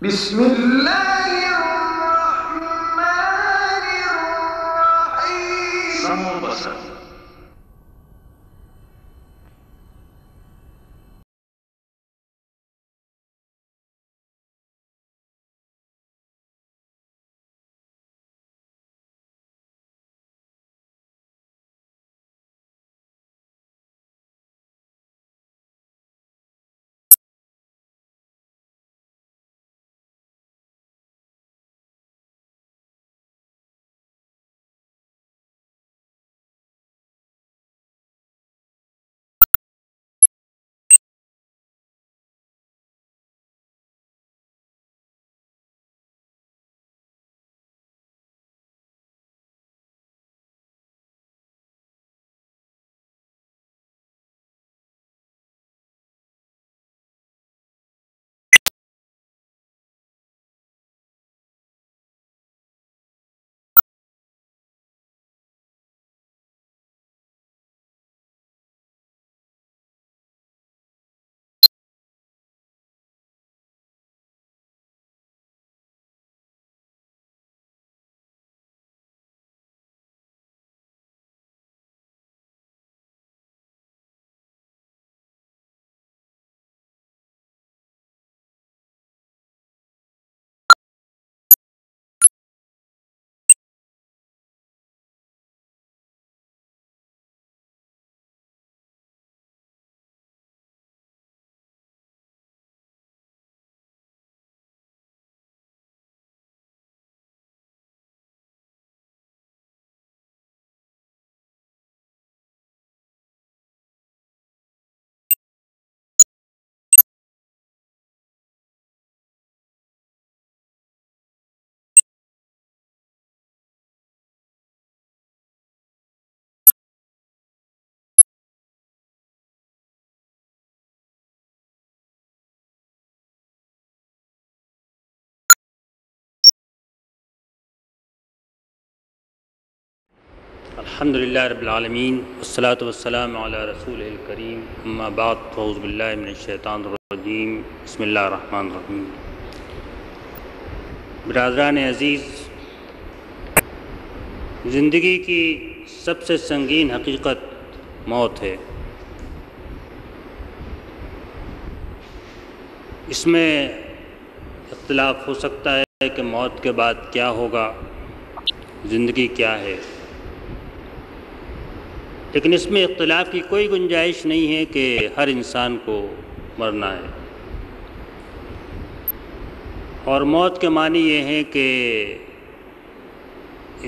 بسم الله الرحمن الرحيم. سمع وبصر. الحمد للہ رب العالمین والصلاة والسلام علی رسول الکریم اما بعد فاعوذ باللہ من الشیطان الرجیم بسم اللہ الرحمن الرحیم۔ برادران عزیز، زندگی کی سب سے سنگین حقیقت موت ہے۔ اس میں اختلاف ہو سکتا ہے کہ موت کے بعد کیا ہوگا، زندگی کیا ہے، لیکن اس میں اختلاف کی کوئی گنجائش نہیں ہے کہ ہر انسان کو مرنا ہے، اور موت کے معنی یہ ہے کہ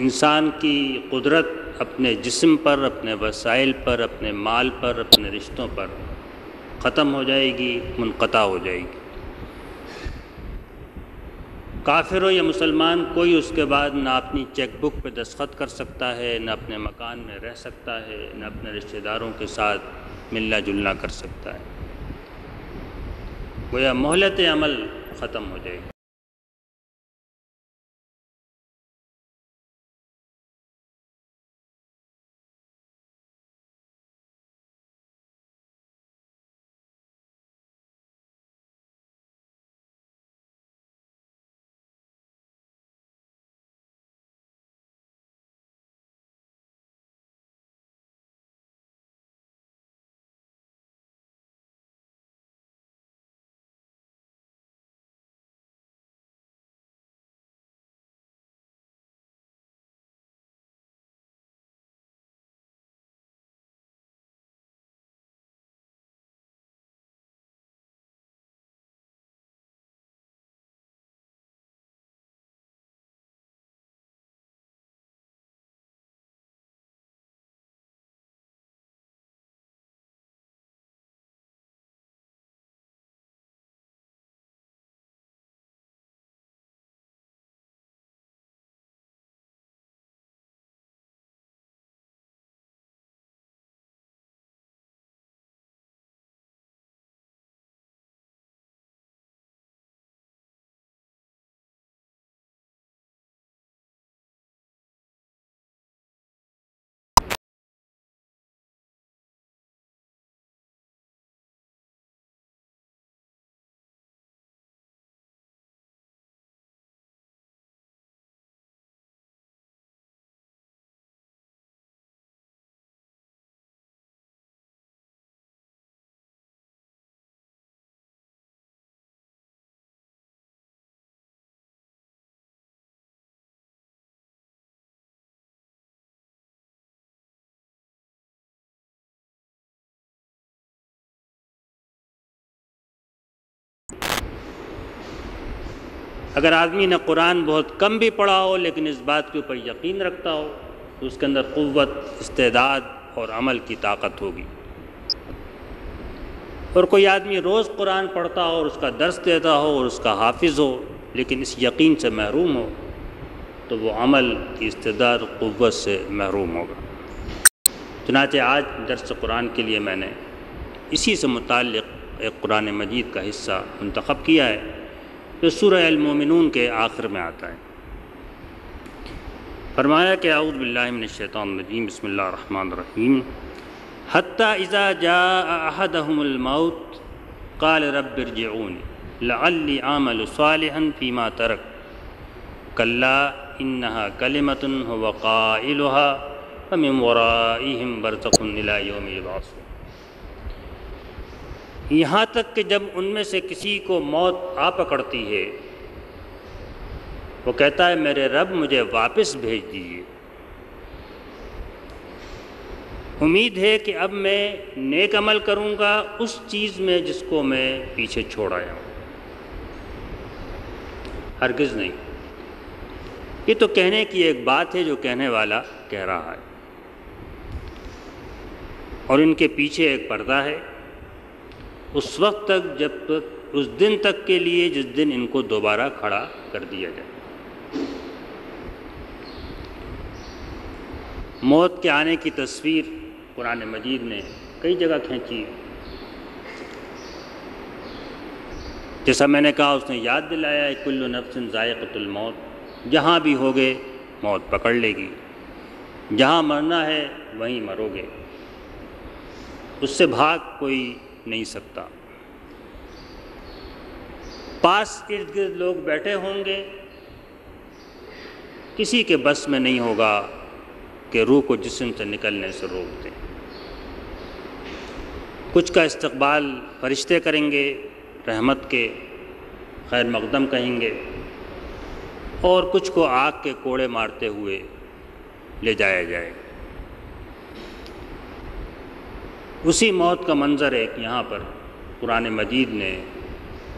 انسان کی قدرت اپنے جسم پر، اپنے وسائل پر، اپنے مال پر، اپنے رشتوں پر ختم ہو جائے گی، منقطع ہو جائے گی۔ کافر ہو یا مسلمان، کوئی اس کے بعد نہ اپنی چیک بک پہ دستخط کر سکتا ہے، نہ اپنے مکان میں رہ سکتا ہے، نہ اپنے رشتہ داروں کے ساتھ ملنا جلنا کر سکتا ہے۔ گویا مہلت عمل ختم ہو جائے گی۔ اگر آدمی نے قرآن بہت کم بھی پڑھا ہو لیکن اس بات کے اوپر یقین رکھتا ہو تو اس کے اندر قوت، استعداد اور عمل کی طاقت ہوگی۔ اور کوئی آدمی روز قرآن پڑھتا ہو اور اس کا درس دیتا ہو اور اس کا حافظ ہو لیکن اس یقین سے محروم ہو تو وہ عمل کی استعداد و قوت سے محروم ہوگا۔ چنانچہ آج درس قرآن کے لیے میں نے اسی سے متعلق ایک قرآن مجید کا حصہ منتخب کیا ہے جو سورہ المومنون کے آخر میں آتا ہے۔ فرمایا کہ اعوذ باللہ من الشیطان الرجیم، بسم اللہ الرحمن الرحیم، حتی اذا جاء احدهم الموت قال رب ارجعون لعلی اعمل صالحا فیما ترک کلا انہا کلمۃ هو قائلها ومن ورائہم برزخ الی یوم یبعثون۔ یہاں تک کہ جب ان میں سے کسی کو موت آ پکڑتی ہے وہ کہتا ہے میرے رب مجھے واپس بھیج دیجیے، امید ہے کہ اب میں نیک عمل کروں گا اس چیز میں جس کو میں پیچھے چھوڑ آیا ہوں۔ ہرگز نہیں، یہ تو کہنے کی ایک بات ہے جو کہنے والا کہہ رہا ہے، اور ان کے پیچھے ایک پردہ ہے اس وقت تک جب تک، اس دن تک کے لیے جس دن ان کو دوبارہ کھڑا کر دیا جائے۔ موت کے آنے کی تصویر قرآن مجید نے کئی جگہ کھینچی، جیسا میں نے کہا اس نے یاد دلایا ہے کل نفس ذائقۃ الموت، جہاں بھی ہوگے موت پکڑ لے گی، جہاں مرنا ہے وہیں مرو گے، اس سے بھاگ کوئی نہیں سکتا۔ پاس ارد گرد لوگ بیٹھے ہوں گے، کسی کے بس میں نہیں ہوگا کہ روح کو جسم سے نکلنے سے روک دیں۔ کچھ کا استقبال فرشتے کریں گے، رحمت کے خیر مقدم کہیں گے، اور کچھ کو آگ کے کوڑے مارتے ہوئے لے جایا جائے۔ اسی موت کا منظر ایک یہاں پر قرآن مجید نے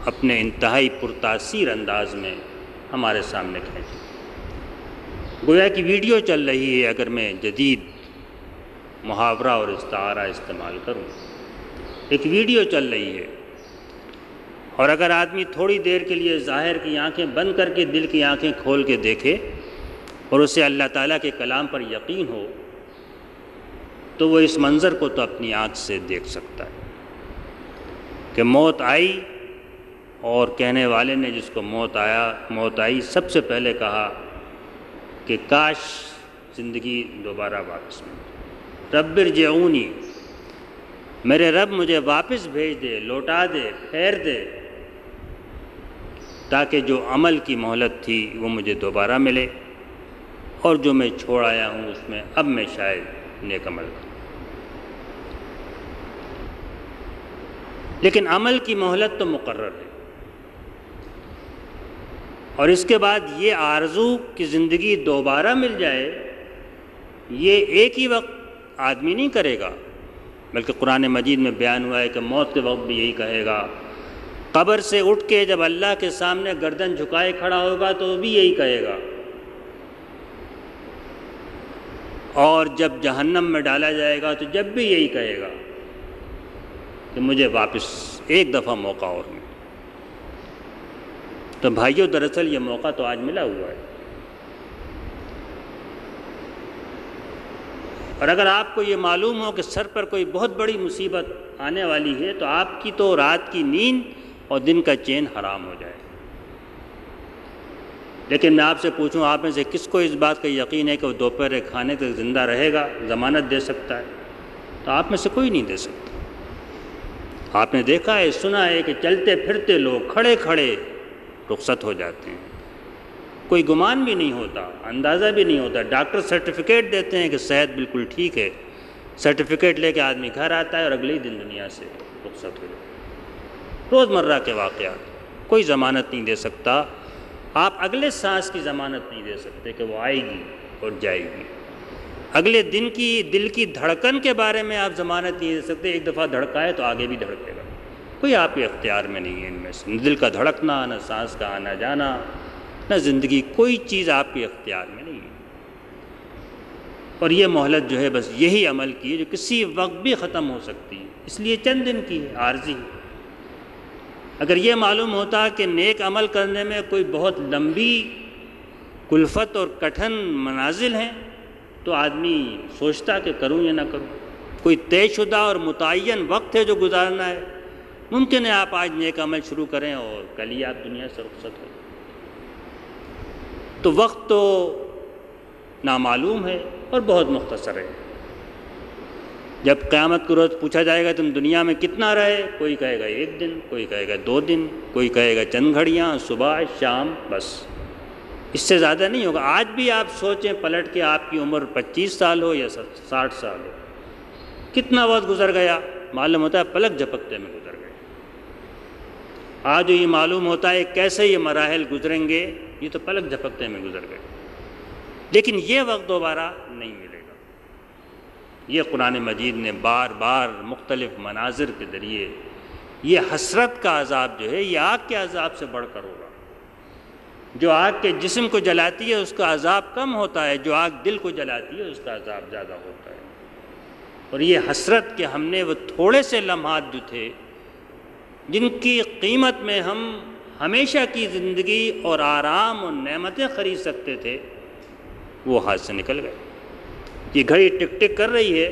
اپنے انتہائی پرتاثیر انداز میں ہمارے سامنے کھینچا۔ گویا کہ ویڈیو چل رہی ہے، اگر میں جدید محاورہ اور استعارہ استعمال کروں، ایک ویڈیو چل رہی ہے، اور اگر آدمی تھوڑی دیر کے لیے ظاہر کی آنکھیں بند کر کے دل کی آنکھیں کھول کے دیکھے اور اسے اللہ تعالیٰ کے کلام پر یقین ہو تو وہ اس منظر کو تو اپنی آنکھ سے دیکھ سکتا ہے کہ موت آئی، اور کہنے والے نے جس کو موت آئی سب سے پہلے کہا کہ کاش زندگی دوبارہ واپس ملے، رب ارجعونی، میرے رب مجھے واپس بھیج دے، لوٹا دے، پھیر دے، تاکہ جو عمل کی مہلت تھی وہ مجھے دوبارہ ملے، اور جو میں چھوڑ آیا ہوں اس میں اب میں شاید نیک عمل کروں۔ لیکن عمل کی مہلت تو مقرر ہے، اور اس کے بعد یہ آرزو کہ زندگی دوبارہ مل جائے، یہ ایک ہی وقت آدمی نہیں کرے گا، بلکہ قرآن مجید میں بیان ہوا ہے کہ موت کے وقت بھی یہی کہے گا۔ قبر سے اٹھ کے جب اللہ کے سامنے گردن جھکائے کھڑا ہوگا تو وہ بھی یہی کہے گا، اور جب جہنم میں ڈالا جائے گا تو جب بھی یہی کہے گا کہ مجھے واپس ایک دفعہ موقع اور ملے۔ تو بھائیو، دراصل یہ موقع تو آج ملا ہوا ہے، اور اگر آپ کو یہ معلوم ہو کہ سر پر کوئی بہت بڑی مصیبت آنے والی ہے تو آپ کی تو رات کی نیند اور دن کا چین حرام ہو جائے۔ لیکن میں آپ سے پوچھوں، آپ میں سے کس کو اس بات کا یقین ہے کہ وہ دوپہر کے کھانے تک زندہ رہے گا، ضمانت دے سکتا ہے؟ تو آپ میں سے کوئی نہیں دے سکتا۔ آپ نے دیکھا ہے، سنا ہے کہ چلتے پھرتے لوگ کھڑے کھڑے رخصت ہو جاتے ہیں، کوئی گمان بھی نہیں ہوتا، اندازہ بھی نہیں ہوتا۔ ڈاکٹر سرٹیفکیٹ دیتے ہیں کہ صحت بالکل ٹھیک ہے، سرٹیفکیٹ لے کے آدمی گھر آتا ہے اور اگلے ہی دن دنیا سے رخصت ہو جاتا ہے۔ روزمرہ کے واقعات، کوئی ضمانت نہیں دے سکتا۔ آپ اگلے سانس کی ضمانت نہیں دے سکتے کہ وہ آئے گی اور جائے گی۔ اگلے دن کی دل کی دھڑکن کے بارے میں آپ ضمانت نہیں دے سکتے، ایک دفعہ دھڑکائے تو آگے بھی دھڑکے گا، کوئی آپ کے اختیار میں نہیں ہے ان میں سے، نہ دل کا دھڑکنا، نہ سانس کا آنا جانا، نہ زندگی، کوئی چیز آپ کے اختیار میں نہیں ہے۔ اور یہ مہلت جو ہے بس یہی عمل کی ہے جو کسی وقت بھی ختم ہو سکتی ہے، اس لیے چند دن کی ہے، عارضی ہے۔ اگر یہ معلوم ہوتا کہ نیک عمل کرنے میں کوئی بہت لمبی کلفت اور کٹھن منازل ہیں تو آدمی سوچتا کہ کروں یا نہ کروں۔ کوئی طے شدہ اور متعین وقت ہے جو گزارنا ہے، ممکن ہے آپ آج نیک عمل شروع کریں اور کل ہی آپ دنیا سے رخصت ہو۔ تو وقت تو نامعلوم ہے اور بہت مختصر ہے۔ جب قیامت کے روز پوچھا جائے گا تم دنیا میں کتنا رہے، کوئی کہے گا 1 دن، کوئی کہے گا 2 دن، کوئی کہے گا چند گھڑیاں، صبح شام، بس اس سے زیادہ نہیں ہوگا۔ آج بھی آپ سوچیں پلٹ کے، آپ کی عمر 25 سال ہو یا 60 سال ہو، کتنا وقت گزر گیا معلوم ہوتا ہے پلک جھپکتے میں گزر گئے۔ آج یہ معلوم ہوتا ہے کیسے یہ مراحل گزریں گے، یہ تو پلک جھپکتے میں گزر گئے، لیکن یہ وقت دوبارہ نہیں ملے گا۔ یہ قرآن مجید نے بار بار مختلف مناظر کے ذریعے، یہ حسرت کا عذاب جو ہے یہ آگ کے عذاب سے بڑھ کر ہوگا۔ جو آگ کے جسم کو جلاتی ہے اس کا عذاب کم ہوتا ہے، جو آگ دل کو جلاتی ہے اس کا عذاب زیادہ ہوتا ہے۔ اور یہ حسرت کہ ہم نے وہ تھوڑے سے لمحات جو تھے جن کی قیمت میں ہم ہمیشہ کی زندگی اور آرام اور نعمتیں خرید سکتے تھے، وہ ہاتھ سے نکل گئے۔ یہ گھڑی ٹک ٹک کر رہی ہے،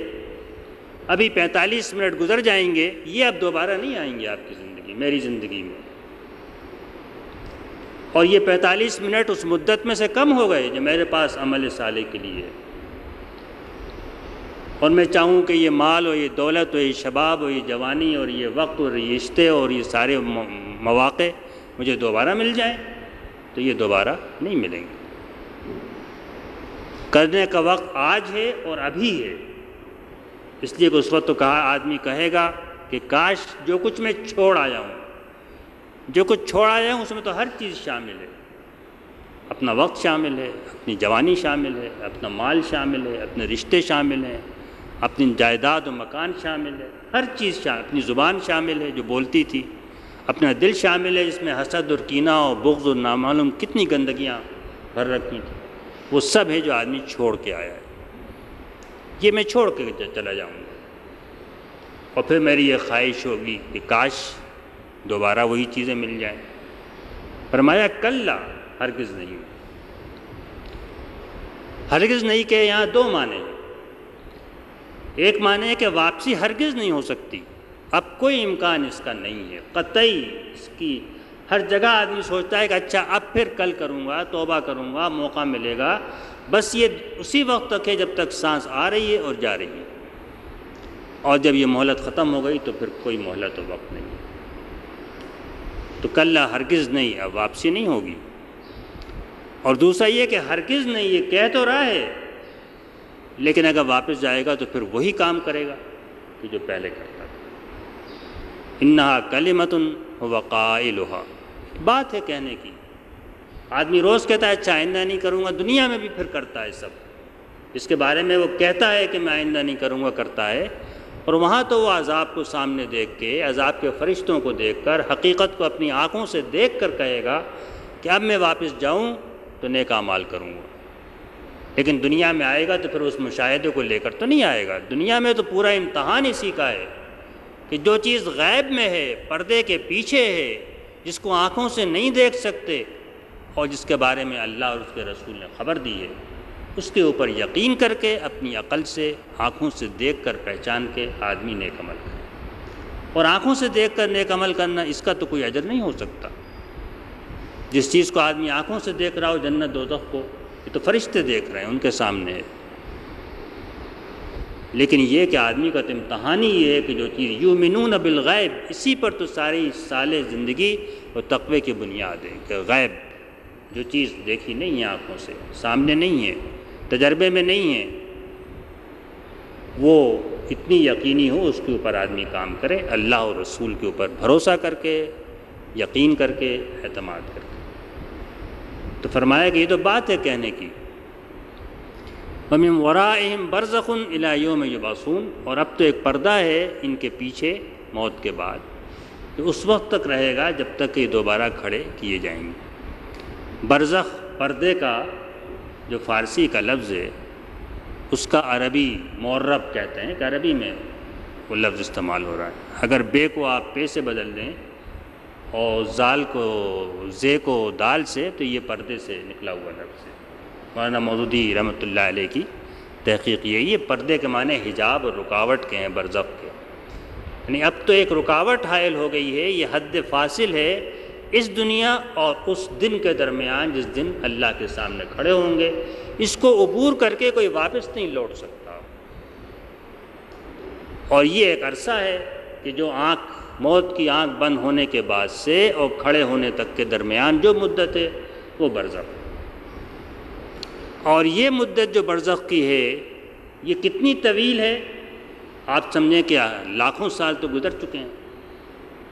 ابھی 45 منٹ گزر جائیں گے، یہ اب دوبارہ نہیں آئیں گے آپ کی زندگی، میری زندگی میں۔ اور یہ 45 منٹ اس مدت میں سے کم ہو گئے جو میرے پاس عمل صالح کے لیے ہے۔ اور میں چاہوں کہ یہ مال اور یہ دولت اور یہ شباب اور یہ جوانی اور یہ وقت اور یہ رشتے اور یہ سارے مواقع مجھے دوبارہ مل جائیں تو یہ دوبارہ نہیں ملیں گے۔ کرنے کا وقت آج ہے اور ابھی ہے، اس لیے کہ اس وقت تو کہا آدمی کہے گا کہ کاش جو کچھ میں چھوڑ آیا ہوں، جو کچھ چھوڑ آیا ہوں اس میں تو ہر چیز شامل ہے، اپنا وقت شامل ہے، اپنی جوانی شامل ہے، اپنا مال شامل ہے، اپنے رشتے شامل ہیں، اپنی جائیداد و مکان شامل ہے، ہر چیز شامل، اپنی زبان شامل ہے جو بولتی تھی، اپنا دل شامل ہے جس میں حسد اور کینہ اور بغض اور نامعلوم کتنی گندگیاں بھر رکھی تھیں، وہ سب ہے جو آدمی چھوڑ کے آیا ہے۔ یہ میں چھوڑ کے چلا جاؤں گا، اور پھر میری یہ خواہش ہوگی کہ کاش دوبارہ وہی چیزیں مل جائیں۔ فرمایا کلا، ہرگز نہیں، ہرگز نہیں کہ یہاں 2 معنی ہیں۔ ایک معنی ہے کہ واپسی ہرگز نہیں ہو سکتی، اب کوئی امکان اس کا نہیں ہے، قطعی اس کی ہر جگہ آدمی سوچتا ہے کہ اچھا اب پھر کل کروں گا، توبہ کروں گا، موقع ملے گا، بس یہ اسی وقت تک ہے جب تک سانس آ رہی ہے اور جا رہی ہے، اور جب یہ مہلت ختم ہو گئی تو پھر کوئی مہلت و وقت نہیں ہے۔ تو کلا ہرگز نہیں، اب واپسی نہیں ہوگی۔ اور دوسرا یہ کہ ہرگز نہیں، یہ کہہ تو رہا ہے لیکن اگر واپس جائے گا تو پھر وہی کام کرے گا کہ جو پہلے کرتا تھا۔ انہا کلمۃ هو قائلها، بات ہے کہنے کی۔ آدمی روز کہتا ہے اچھا آئندہ نہیں کروں گا، دنیا میں بھی پھر کرتا ہے سب، اس کے بارے میں وہ کہتا ہے کہ میں آئندہ نہیں کروں گا، کرتا ہے، اور وہاں تو وہ عذاب کو سامنے دیکھ کے، عذاب کے فرشتوں کو دیکھ کر، حقیقت کو اپنی آنکھوں سے دیکھ کر کہے گا کہ اب میں واپس جاؤں تو نیک اعمال کروں گا۔ لیکن دنیا میں آئے گا تو پھر اس مشاہدے کو لے کر تو نہیں آئے گا۔ دنیا میں تو پورا امتحان اسی کا ہے کہ جو چیز غیب میں ہے، پردے کے پیچھے ہے، جس کو آنکھوں سے نہیں دیکھ سکتے اور جس کے بارے میں اللہ اور اس کے رسول نے خبر دی ہے، اس کے اوپر یقین کر کے اپنی عقل سے، آنکھوں سے دیکھ کر پہچان کے آدمی نیک عمل کرے۔ اور آنکھوں سے دیکھ کر نیک عمل کرنا، اس کا تو کوئی اجر نہیں ہو سکتا۔ جس چیز کو آدمی آنکھوں سے دیکھ رہا ہو، جنت دوزخ کو، یہ تو فرشتے دیکھ رہے ہیں، ان کے سامنے ہے۔ لیکن یہ کہ آدمی کا تو امتحان ہی یہ ہے کہ جو چیز یؤمنون بالغیب، اسی پر تو ساری صالح زندگی اور تقوی کی بنیاد ہے کہ غیب، جو چیز دیکھی نہیں ہے آنکھوں سے، سامنے نہیں ہے، تجربے میں نہیں ہے، وہ اتنی یقینی ہو، اس کے اوپر آدمی کام کرے، اللہ اور رسول کے اوپر بھروسہ کر کے، یقین کر کے، اعتماد کر کے۔ تو فرمایا کہ یہ تو بات ہے کہنے کی۔ وَمِن وَرَائِهِمْ بَرْزَخٌ إِلَى يَوْمِ يُبْعَثُونَ، اور اب تو ایک پردہ ہے ان کے پیچھے موت کے بعد، جو اس وقت تک رہے گا جب تک کہ یہ دوبارہ کھڑے کیے جائیں گے۔ برزخ پردے کا جو فارسی کا لفظ ہے اس کا عربی معرب کہتے ہیں کہ عربی میں وہ لفظ استعمال ہو رہا ہے. اگر بے کو آپ پے سے بدل دیں اور زال کو زے کو دال سے تو یہ پردے سے نکلا ہوا لفظ ہے. مولانا مودودی رحمۃ اللہ علیہ کی تحقیق یہ پردے کے معنی حجاب اور رکاوٹ کے ہیں برزخ کے. یعنی اب تو ایک رکاوٹ حائل ہو گئی ہے، یہ حد فاصل ہے اس دنیا اور اس دن کے درمیان جس دن اللہ کے سامنے کھڑے ہوں گے. اس کو عبور کر کے کوئی واپس نہیں لوٹ سکتا. اور یہ ایک عرصہ ہے کہ جو موت کی آنکھ بند ہونے کے بعد سے اور کھڑے ہونے تک کے درمیان جو مدت ہے وہ برزخ. اور یہ مدت جو برزخ کی ہے یہ کتنی طویل ہے آپ سمجھیں کہ لاکھوں سال تو گزر چکے ہیں،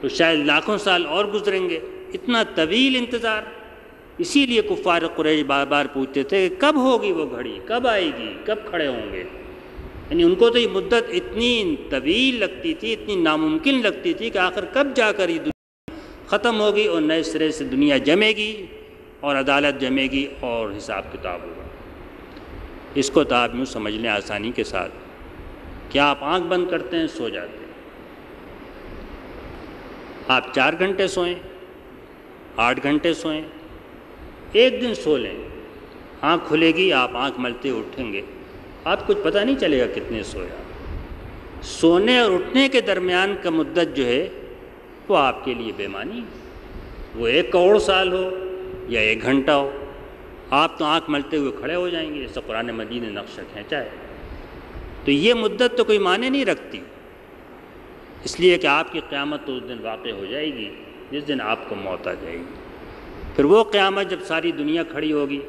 تو شاید لاکھوں سال اور گزریں گے. اتنا طویل انتظار. اسی لیے کفار قریش بار بار پوچھتے تھے کہ کب ہوگی وہ گھڑی، کب آئے گی، کب کھڑے ہوں گے. یعنی ان کو تو یہ مدت اتنی طویل لگتی تھی، اتنی ناممکن لگتی تھی کہ آخر کب جا کر یہ دنیا ختم ہوگی اور نئے سرے سے دنیا جمے گی اور عدالت جمے گی اور حساب کتاب ہوگا. اس کو تو آپ یوں سمجھ لیں آسانی کے ساتھ کہ آپ آنکھ بند کرتے ہیں سو جاتے ہیں. آپ 4 گھنٹے سوئیں، 8 گھنٹے سوئیں، ایک دن سو لیں، آنکھ کھلے گی آپ آنکھ ملتے اٹھیں گے، آپ کچھ پتہ نہیں چلے گا کتنے سویا. سونے اور اٹھنے کے درمیان کا مدت جو ہے وہ آپ کے لیے بے معنی ہے. وہ 1 کروڑ سال ہو یا 1 گھنٹہ ہو، آپ تو آنکھ ملتے ہوئے کھڑے ہو جائیں گے جیسے قرآن مجید نے نقشہ کھینچا ہے. تو یہ مدت تو کوئی معنی نہیں رکھتی، اس لیے کہ آپ کی قیامت تو اس دن واقع ہو جائے گی جس دن آپ کو موت آ جائے گی. پھر وہ قیامت جب ساری دنیا کھڑی ہوگی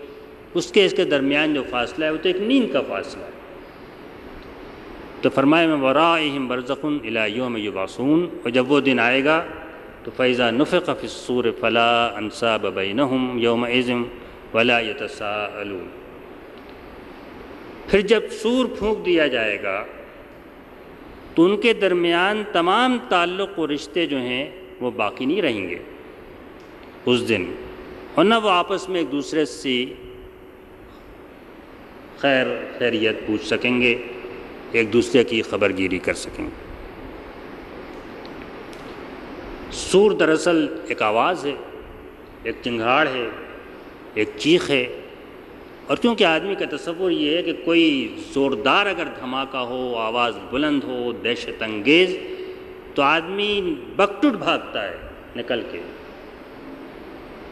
اس کے درمیان جو فاصلہ ہے وہ تو ایک نیند کا فاصلہ ہے. تو فرمایا من ورائہم برزخ الی یوم یبعثون. اور جب وہ دن آئے گا تو فاذا نفخ فی الصور فلا انساب بینہم یومئذ ولا یتساءلون. پھر جب سور پھونک دیا جائے گا تو ان کے درمیان تمام تعلق و رشتے جو ہیں وہ باقی نہیں رہیں گے اس دن، اور نہ وہ آپس میں ایک دوسرے سے خیریت پوچھ سکیں گے، ایک دوسرے کی خبر گیری کر سکیں گے. سور دراصل ایک آواز ہے، ایک چنگھاڑ ہے، ایک چیخ ہے. اور کیونکہ آدمی کا تصور یہ ہے کہ کوئی زوردار اگر دھماکہ ہو، آواز بلند ہو، دہشت انگیز، تو آدمی بکٹوٹ بھاگتا ہے نکل کے.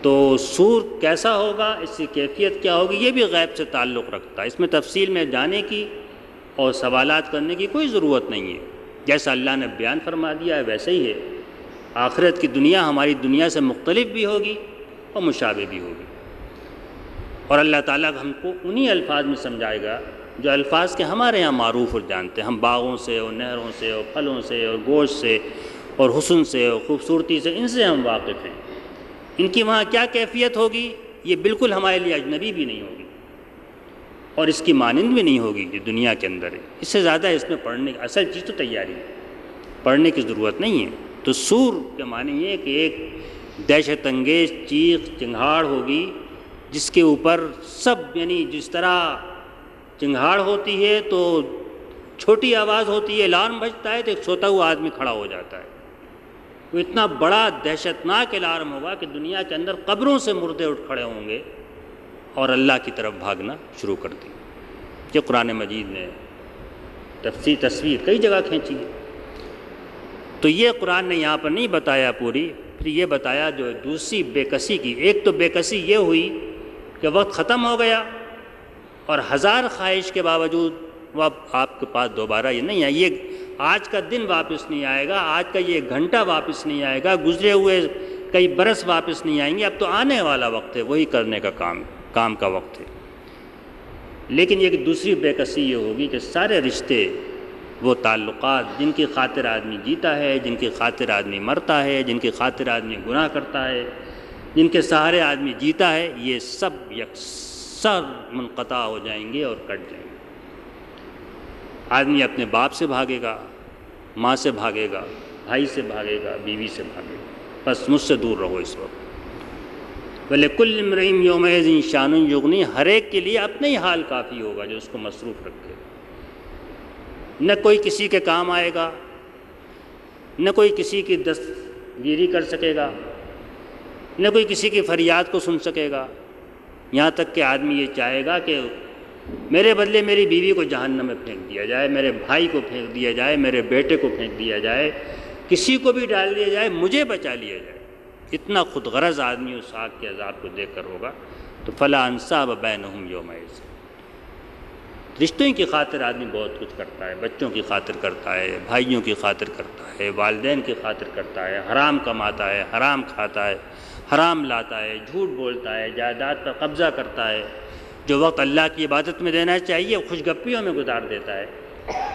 تو سور کیسا ہوگا، اس کی کیفیت کیا ہوگی، یہ بھی غیب سے تعلق رکھتا ہے. اس میں تفصیل میں جانے کی اور سوالات کرنے کی کوئی ضرورت نہیں ہے. جیسا اللہ نے بیان فرما دیا ہے ویسے ہی ہے. آخرت کی دنیا ہماری دنیا سے مختلف بھی ہوگی اور مشابہ بھی ہوگی. اور اللہ تعالیٰ ہم کو انہی الفاظ میں سمجھائے گا جو الفاظ کے ہمارے یہاں معروف اور جانتے ہیں. ہم باغوں سے اور نہروں سے اور پھلوں سے اور گوشت سے اور حسن سے اور خوبصورتی سے ان سے ہم واقف ہیں. ان کی وہاں کیا کیفیت ہوگی یہ بالکل ہمارے لیے اجنبی بھی نہیں ہوگی اور اس کی مانند بھی نہیں ہوگی جو دنیا کے اندر ہے. اس سے زیادہ اس میں پڑھنے کی اصل چیز تو تیاری ہے، پڑھنے کی ضرورت نہیں ہے. تو سور کے معنی یہ ہے کہ ایک دہشت انگیز چیخ چنگھاڑ ہوگی جس کے اوپر سب، یعنی جس طرح چنگھاڑ ہوتی ہے تو چھوٹی آواز ہوتی ہے، الارم بجتا ہے تو ایک سوتا ہوا آدمی کھڑا ہو جاتا ہے. وہ اتنا بڑا دہشتناک الارم ہوگا کہ دنیا کے اندر قبروں سے مردے اٹھ کھڑے ہوں گے اور اللہ کی طرف بھاگنا شروع کر دیں. کہ قرآن مجید نے تصویر کئی جگہ کھینچی ہے. تو یہ قرآن نے یہاں پر نہیں بتایا پوری، پھر یہ بتایا جو دوسری بے کسی کی. ایک تو بے کسی یہ ہوئی کہ وقت ختم ہو گیا اور 1000 خواہش کے باوجود وہ اب آپ کے پاس دوبارہ یہ نہیں ہے. یہ آج کا دن واپس نہیں آئے گا، آج کا یہ گھنٹہ واپس نہیں آئے گا، گزرے ہوئے کئی برس واپس نہیں آئیں گے. اب تو آنے والا وقت ہے، وہی کرنے کا کام کا وقت ہے. لیکن ایک دوسری بے کسی یہ ہوگی کہ سارے رشتے، وہ تعلقات جن کی خاطر آدمی جیتا ہے، جن کی خاطر آدمی مرتا ہے، جن کی خاطر آدمی گناہ کرتا ہے، جن کے سہارے آدمی جیتا ہے، یہ سب یکسر منقطع ہو جائیں گے اور کٹ جائیں گے. آدمی اپنے باپ سے بھاگے گا، ماں سے بھاگے گا، بھائی سے بھاگے گا، بیوی سے بھاگے گا، بس مجھ سے دور رہو اس وقت. وَلِكُلِّ امْرِئٍ يَوْمَئِذٍ شَأْنٌ یُغْنِیہ، ہر ایک کے لیے اپنا ہی حال کافی ہوگا جو اس کو مصروف رکھے. نہ کوئی کسی کے کام آئے گا، نہ کوئی کسی کی دستگیری کر سکے گا، نہ کوئی کسی کی فریاد کو سن سکے گا. یہاں تک کہ آدمی یہ چاہے گا کہ میرے بدلے میری بیوی کو جہنم میں پھینک دیا جائے، میرے بھائی کو پھینک دیا جائے، میرے بیٹے کو پھینک دیا جائے، کسی کو بھی ڈال دیا جائے، مجھے بچا لیا جائے. اتنا خود غرض آدمی اس آگ کے عذاب کو دیکھ کر ہوگا. تو فلا انصاب بینہم یومئذ. رشتوں کی خاطر آدمی بہت کچھ کرتا ہے، بچوں کی خاطر کرتا ہے، بھائیوں کی خاطر کرتا ہے، والدین کی خاطر کرتا ہے، حرام کماتا ہے، حرام کھاتا ہے، حرام لاتا ہے، جھوٹ بولتا ہے، جائیداد پر قبضہ کرتا ہے، جو وقت اللہ کی عبادت میں دینا چاہیے خوش گپیوں میں گزار دیتا ہے.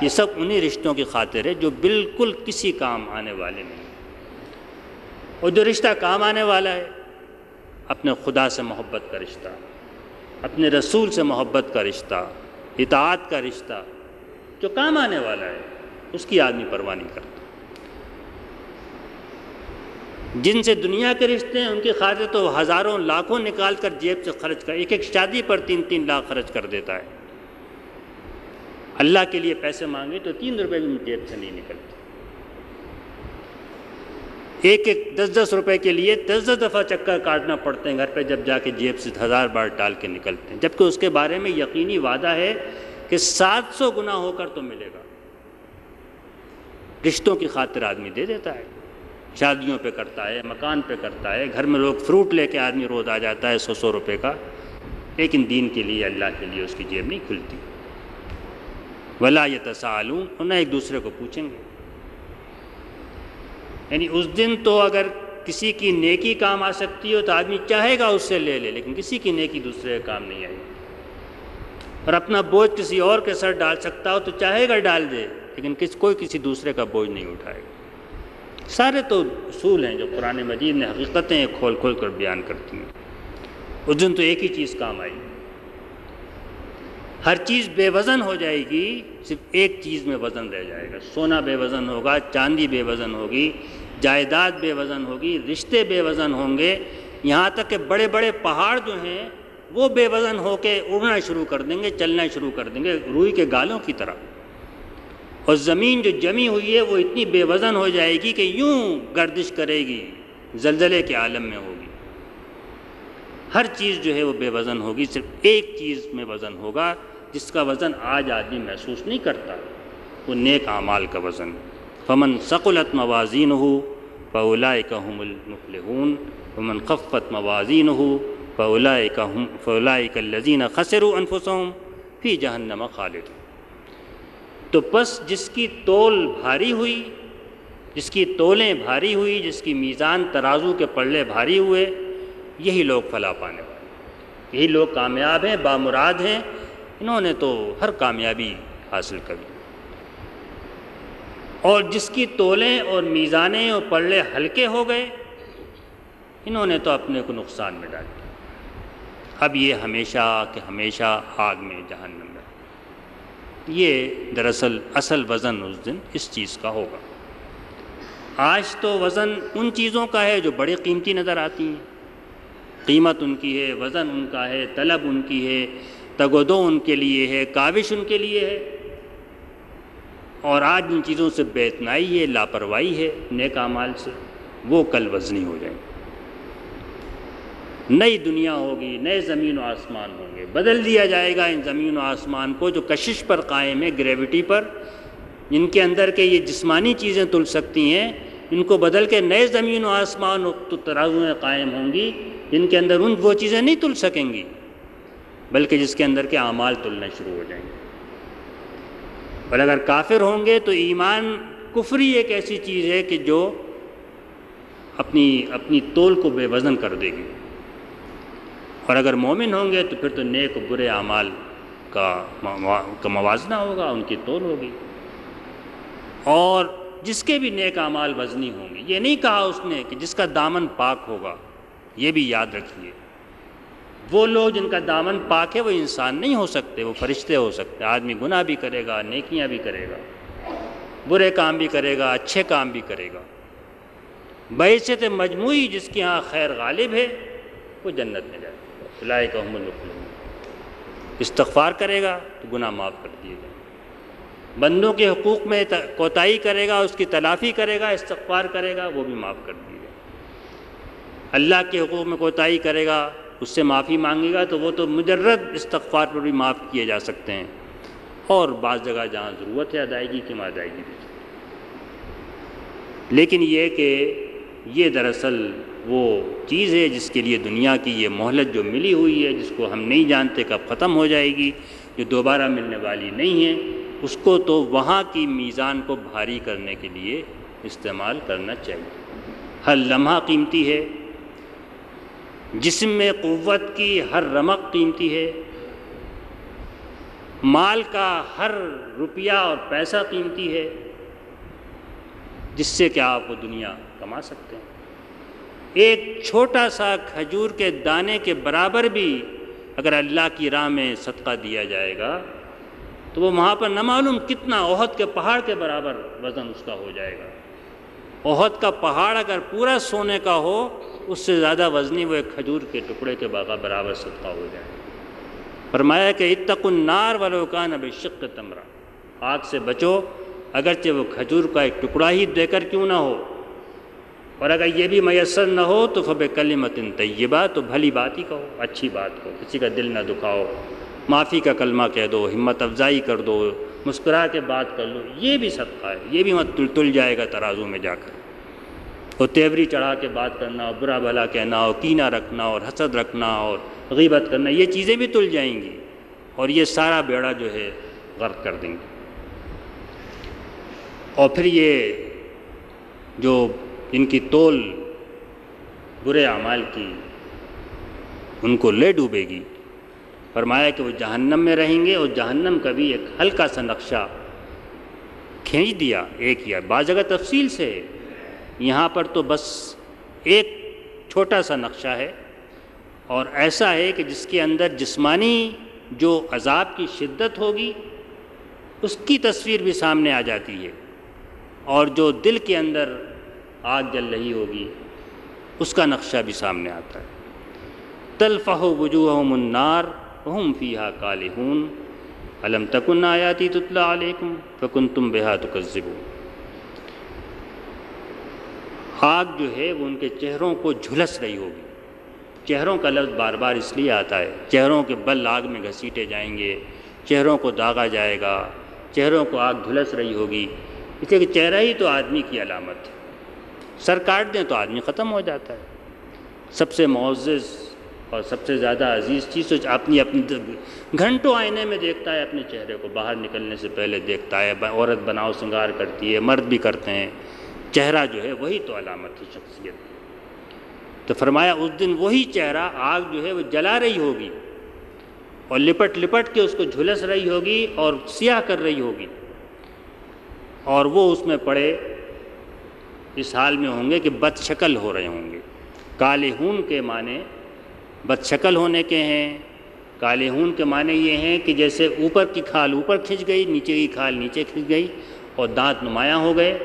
یہ سب انہی رشتوں کی خاطر ہے جو بالکل کسی کام آنے والے نہیں. اور جو رشتہ کام آنے والا ہے، اپنے خدا سے محبت کا رشتہ، اپنے رسول سے محبت کا رشتہ، اطاعت کا رشتہ جو کام آنے والا ہے، اس کی آدمی پرواہ نہیں کرتا. جن سے دنیا کے رشتے ہیں ان کی خاطر تو ہزاروں لاکھوں نکال کر جیب سے خرچ کر، ایک ایک شادی پر 3-3 لاکھ خرچ کر دیتا ہے. اللہ کے لیے پیسے مانگے تو 3 روپے بھی جیب سے نہیں نکلتے. ایک 10-10 روپے کے لیے 10 دفعہ چکر کاٹنا پڑتے ہیں گھر پہ، جب جا کے جیب سے 1000 بار ڈال کے نکلتے ہیں، جبکہ اس کے بارے میں یقینی وعدہ ہے کہ 700 گنا ہو کر تو ملے گا. رشتوں کی خاطر آدمی دے دیتا ہے، شادیوں پہ کرتا ہے، مکان پہ کرتا ہے، گھر میں لوگ فروٹ لے کے آدمی روز آ جاتا ہے 100 روپے کا، لیکن دین کے لیے، اللہ کے لیے اس کی جیب نہیں کھلتی. ولا یتساءلون، اور نہ ایک دوسرے کو پوچھیں گے. یعنی اس دن تو اگر کسی کی نیکی کام آ سکتی ہو تو آدمی چاہے گا اس سے لے لے، لیکن کسی کی نیکی دوسرے کا کام نہیں آئے گی. اور اپنا بوجھ کسی اور کے سر ڈال سکتا ہو تو چاہے گا ڈال دے، لیکن کوئی کسی دوسرے کا بوجھ نہیں اٹھائے گا. سارے تو اصول ہیں جو قرآن مجید نے حقیقتیں کھول کھول کر بیان کرتی ہیں. اس دن تو ایک ہی چیز کام آئے گی، ہر چیز بے وزن ہو جائے گی، صرف ایک چیز میں وزن رہ جائے گا. سونا بے وزن ہوگا، چاندی بے وزن ہوگی، جائیداد بے وزن ہوگی، رشتے بے وزن ہوں گے، یہاں تک کہ بڑے بڑے پہاڑ جو ہیں وہ بے وزن ہو کے اڑنا شروع کر دیں گے، چلنا شروع کر دیں گے روئی کے گالوں کی طرح. اور زمین جو جمی ہوئی ہے وہ اتنی بے وزن ہو جائے گی کہ یوں گردش کرے گی، زلزلے کے عالم میں ہوگی. ہر چیز جو ہے وہ بے وزن ہوگی، صرف ایک چیز میں وزن ہوگا جس کا وزن آج آدمی محسوس نہیں کرتا، وہ نیک اعمال کا وزن. فمن ثقلت موازینہ فاولئک هم المفلحون ومن خفت موازینہ فاولئک الذین خسروا انفسهم فی جہنم خالدون. تو بس جس کی تول بھاری ہوئی، جس کی تولیں بھاری ہوئی، جس کی میزان ترازو کے پلڑے بھاری ہوئے، یہی لوگ فلاح پانے والے، یہی لوگ کامیاب ہیں، بامراد ہیں. انہوں نے تو ہر کامیابی حاصل کر لی. اور جس کی تولیں اور میزانیں اور پلڑے ہلکے ہو گئے، انہوں نے تو اپنے کو نقصان میں ڈال دیا. اب یہ ہمیشہ کہ ہمیشہ آگ میں، جہنم میں. یہ دراصل اصل وزن اس دن اس چیز کا ہوگا. آج تو وزن ان چیزوں کا ہے جو بڑی قیمتی نظر آتی ہیں، قیمت ان کی ہے، وزن ان کا ہے، طلب ان کی ہے، تگ و دو ان کے لیے ہے، کاوش ان کے لیے ہے. اور آج ان چیزوں سے بے اتنائی ہے، لاپرواہی ہے نیک اعمال سے، وہ کل وزنی ہو جائیں. نئی دنیا ہوگی، نئے زمین و آسمان ہوں گے، بدل دیا جائے گا ان زمین و آسمان کو جو کشش پر قائم ہے، گریوٹی پر، جن کے اندر کے یہ جسمانی چیزیں تل سکتی ہیں، ان کو بدل کے نئے زمین و آسمان و ترازویں قائم ہوں گی جن کے اندر وہ چیزیں نہیں تل سکیں گی، بلکہ جس کے اندر کے اعمال تلنے شروع ہو جائیں گے. اور اگر کافر ہوں گے تو ایمان، کفری ایک ایسی چیز ہے کہ جو اپنی تول کو بے وزن کر دے گی. اور اگر مومن ہوں گے تو پھر تو نیک و برے اعمال کا موازنہ ہوگا، ان کی تول ہوگی. اور جس کے بھی نیک اعمال وزنی ہوں گے، یہ نہیں کہا اس نے کہ جس کا دامن پاک ہوگا، یہ بھی یاد رکھیے. وہ لوگ جن کا دامن پاک ہے وہ انسان نہیں ہو سکتے، وہ فرشتے ہو سکتے. آدمی گناہ بھی کرے گا، نیکیاں بھی کرے گا، برے کام بھی کرے گا، اچھے کام بھی کرے گا. بحیثیت مجموعی جس کے ہاں خیر غالب ہے وہ جنت میں جائے گا، اولئک هم المفلحون۔ استغفار کرے گا تو گناہ معاف کر دیے جائیں گے، بندوں کے حقوق میں کوتاہی کرے گا، اس کی تلافی کرے گا، استغفار کرے گا، وہ بھی معاف کر دیے جائیں گے۔ اللہ کے حقوق میں کوتاہی کرے گا، اس سے معافی مانگے گا تو وہ تو مجرد استغفار پر بھی معاف کیے جا سکتے ہیں، اور بعض جگہ جہاں ضرورت ہے ادائیگی کی، وہاں ادائیگی بھی۔ لیکن یہ کہ یہ دراصل وہ چیز ہے جس کے لیے دنیا کی یہ مہلت جو ملی ہوئی ہے، جس کو ہم نہیں جانتے کب ختم ہو جائے گی، جو دوبارہ ملنے والی نہیں ہے، اس کو تو وہاں کی میزان کو بھاری کرنے کے لیے استعمال کرنا چاہیے۔ ہر لمحہ قیمتی ہے، جسم میں قوت کی ہر رمق قیمتی ہے، مال کا ہر روپیہ اور پیسہ قیمتی ہے، جس سے کہ آپ وہ دنیا کما سکتے ہیں۔ ایک چھوٹا سا کھجور کے دانے کے برابر بھی اگر اللہ کی راہ میں صدقہ دیا جائے گا تو وہ وہاں پر نہ معلوم کتنا احد کے پہاڑ کے برابر وزن اس کا ہو جائے گا۔ احد کا پہاڑ اگر پورا سونے کا ہو، اس سے زیادہ وزنی وہ ایک کھجور کے ٹکڑے کے برابر صدقہ ہو جائے گا۔ فرمایا کہ اتقوا النار ولو کان بشق تمرہ، آگ سے بچو اگرچہ وہ کھجور کا ایک ٹکڑا ہی دے کر کیوں نہ ہو، اور اگر یہ بھی میسر نہ ہو تو فبکلمۃ طیبہ، تو بھلی بات ہی کہو، اچھی بات کہو، کسی کا دل نہ دکھاؤ، معافی کا کلمہ کہہ دو، ہمت افزائی کر دو، مسکرا کے بات کر لو، یہ بھی صدقہ ہے، یہ بھی مت تل جائے گا ترازو میں جا کر۔ اور تیوری چڑھا کے بات کرنا، اور برا بھلا کہنا، اور کینہ رکھنا، اور حسد رکھنا، اور غیبت کرنا، یہ چیزیں بھی تل جائیں گی، اور یہ سارا بیڑا جو ہے غرق کر دیں گے۔ اور پھر یہ جو ان کی تول برے اعمال کی ان کو لے ڈوبے گی، فرمایا کہ وہ جہنم میں رہیں گے، اور جہنم کا بھی ایک ہلکا سا نقشہ کھینچ دیا، ایک یا بعض جگہ تفصیل سے، یہاں پر تو بس ایک چھوٹا سا نقشہ ہے، اور ایسا ہے کہ جس کے اندر جسمانی جو عذاب کی شدت ہوگی اس کی تصویر بھی سامنے آ جاتی ہے، اور جو دل کے اندر آگ جل رہی ہوگی اس کا نقشہ بھی سامنے آتا ہے۔ تلفح وجوہہم النار وہم فیہا کالحون الم تکن آیاتی تتلی علیکم فکنتم بہا تکذبون۔ آگ جو ہے وہ ان کے چہروں کو جھلس رہی ہوگی۔ چہروں کا لفظ بار بار اس لیے آتا ہے، چہروں کے بل آگ میں گھسیٹے جائیں گے، چہروں کو داغا جائے گا، چہروں کو آگ جھلس رہی ہوگی، اس لیے کہ چہرہ ہی تو آدمی کی علامت ہے، سر کاٹ دیں تو آدمی ختم ہو جاتا ہے۔ سب سے معزز اور سب سے زیادہ عزیز چیز اپنی گھنٹوں آئینے میں دیکھتا ہے، اپنے چہرے کو باہر نکلنے سے پہلے دیکھتا ہے، عورت بناؤ سنگار کرتی ہے، مرد بھی کرتے ہیں، چہرہ جو ہے وہی تو علامت ہے شخصیت کی۔ تو فرمایا اس دن وہی چہرہ آگ جو ہے وہ جلا رہی ہوگی، اور لپٹ لپٹ کے اس کو جھلس رہی ہوگی اور سیاہ کر رہی ہوگی، اور وہ اس میں پڑے اس حال میں ہوں گے کہ بد شکل ہو رہے ہوں گے۔ کالحون کے معنی بد شکل ہونے کے ہیں، کالحون کے معنی یہ ہیں کہ جیسے اوپر کی کھال اوپر کھنچ گئی، نیچے کی کھال نیچے کھنچ گئی، اور دانت نمایاں ہو گئے۔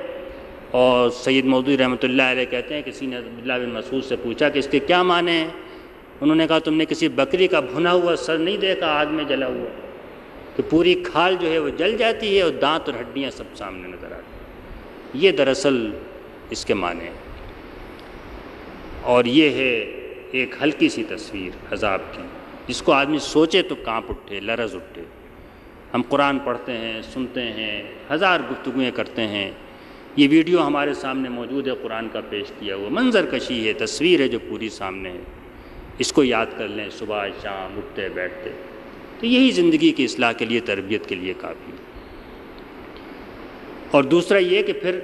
اور سید مودودی رحمۃ اللہ علیہ کہتے ہیں، کسی نے عبداللہ بن مسعود سے پوچھا کہ اس کے کیا معنی ہیں؟ انہوں نے کہا تم نے کسی بکری کا بھنا ہوا سر نہیں دیکھا آگ میں جلا ہوا، کہ پوری کھال جو ہے وہ جل جاتی ہے اور دانت اور ہڈیاں سب سامنے نظر آتی ہیں۔ یہ دراصل اس کے معنی ہیں، اور یہ ہے ایک ہلکی سی تصویر عذاب کی، جس کو آدمی سوچے تو کانپ اٹھے، لرز اٹھے۔ ہم قرآن پڑھتے ہیں، سنتے ہیں، ہزار گفتگویں کرتے ہیں، یہ ویڈیو ہمارے سامنے موجود ہے، قرآن کا پیش کیا ہوا منظر کشی ہے، تصویر ہے جو پوری سامنے ہے، اس کو یاد کر لیں صبح شام اٹھتے بیٹھتے، تو یہی زندگی کی اصلاح کے لیے، تربیت کے لیے کافی ہے۔ اور دوسرا یہ کہ پھر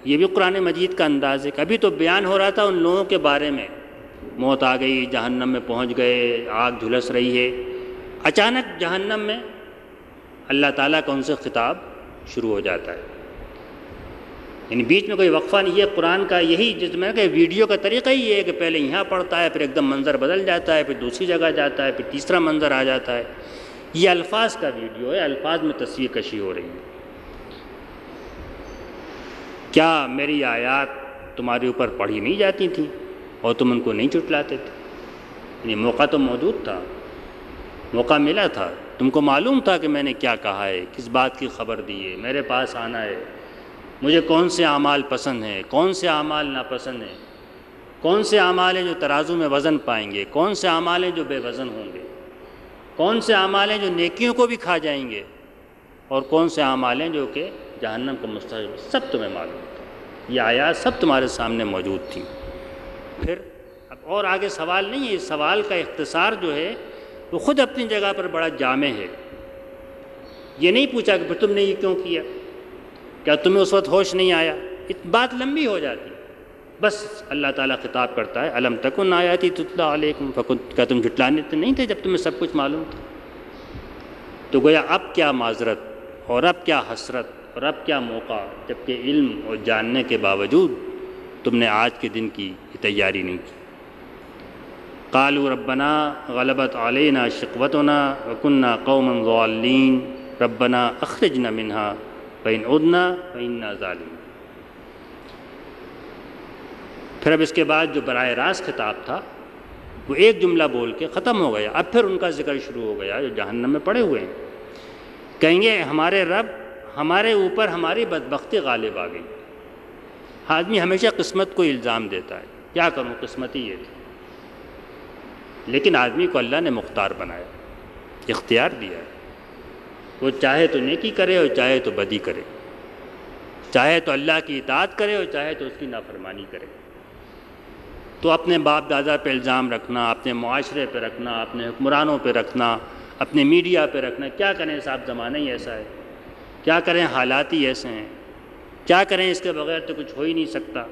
یہ بھی قرآن مجید کا انداز ہے کہ ابھی تو بیان ہو رہا تھا ان لوگوں کے بارے میں، موت آ گئی، جہنم میں پہنچ گئے، آگ جھلس رہی ہے، اچانک جہنم میں اللہ تعالیٰ کا ان سے خطاب شروع ہو جاتا ہے، یعنی بیچ میں کوئی وقفہ نہیں ہے۔ قرآن کا یہی جس میں کہ ویڈیو کا طریقہ ہی یہ ہے کہ پہلے یہاں پڑھتا ہے، پھر ایک دم منظر بدل جاتا ہے، پھر دوسری جگہ جاتا ہے، پھر تیسرا منظر آ جاتا ہے۔ یہ الفاظ کا ویڈیو ہے، الفاظ میں تصویر کشی ہو رہی ہے۔ کیا میری آیات تمہارے اوپر پڑھی نہیں جاتی تھیں اور تم ان کو نہیں چٹلاتے تھے؟ یعنی موقع تو موجود تھا، موقع ملا تھا، تم کو معلوم تھا کہ میں نے کیا کہا ہے، کس بات کی خبر دی ہے، میرے پاس آنا ہے، مجھے کون سے اعمال پسند ہیں، کون سے اعمال ناپسند ہیں، کون سے اعمال ہیں جو ترازو میں وزن پائیں گے، کون سے اعمال ہیں جو بے وزن ہوں گے، کون سے اعمال ہیں جو نیکیوں کو بھی کھا جائیں گے، اور کون سے اعمال ہیں جو کہ جہنم کو مستحق، سب تمہیں معلوم تھا، یہ آیات سب تمہارے سامنے موجود تھیں۔ پھر اب اور آگے سوال نہیں ہے، اس سوال کا اختصار جو ہے وہ خود اپنی جگہ پر بڑا جامع ہے۔ یہ نہیں پوچھا کہ پھر تم نے یہ کیوں کیا، کیا تمہیں اس وقت ہوش نہیں آیا، بات لمبی ہو جاتی، بس اللہ تعالیٰ خطاب کرتا ہے الم تکن آیاتی تتلی علیکم فکنتم، کیا تم جھٹلانے تو نہیں تھے جب تمہیں سب کچھ معلوم تھا؟ تو گویا اب کیا معذرت اور اب کیا حسرت اور اب کیا موقع، جبکہ علم اور جاننے کے باوجود تم نے آج کے دن کی تیاری نہیں کی۔ قالوا ربنا غلبت علینا شقوتنا وکنا قوما ضالین ربنا اخرجنا منها فإن عدنا فإنا ظالمون۔ پھر اب اس کے بعد جو براہ راست خطاب تھا وہ ایک جملہ بول کے ختم ہو گیا، اب پھر ان کا ذکر شروع ہو گیا جو جہنم میں پڑے ہوئے ہیں، کہیں گے ہمارے رب ہمارے اوپر ہماری بدبختی غالب آ گئی۔ آدمی ہمیشہ قسمت کو الزام دیتا ہے، کیا کروں قسمت ہی یہ تھی، لیکن آدمی کو اللہ نے مختار بنایا، اختیار دیا ہے، وہ چاہے تو نیکی کرے اور چاہے تو بدی کرے، چاہے تو اللہ کی اطاعت کرے اور چاہے تو اس کی نافرمانی کرے۔ تو اپنے باپ دادا پہ الزام رکھنا، اپنے معاشرے پہ رکھنا، اپنے حکمرانوں پہ رکھنا، اپنے میڈیا پہ رکھنا، کیا کریں صاحب، زمانہ ہی ایسا ہے، کیا کریں حالات ہی ایسے ہیں، کیا کریں اس کے بغیر تو کچھ ہو ہی نہیں سکتا،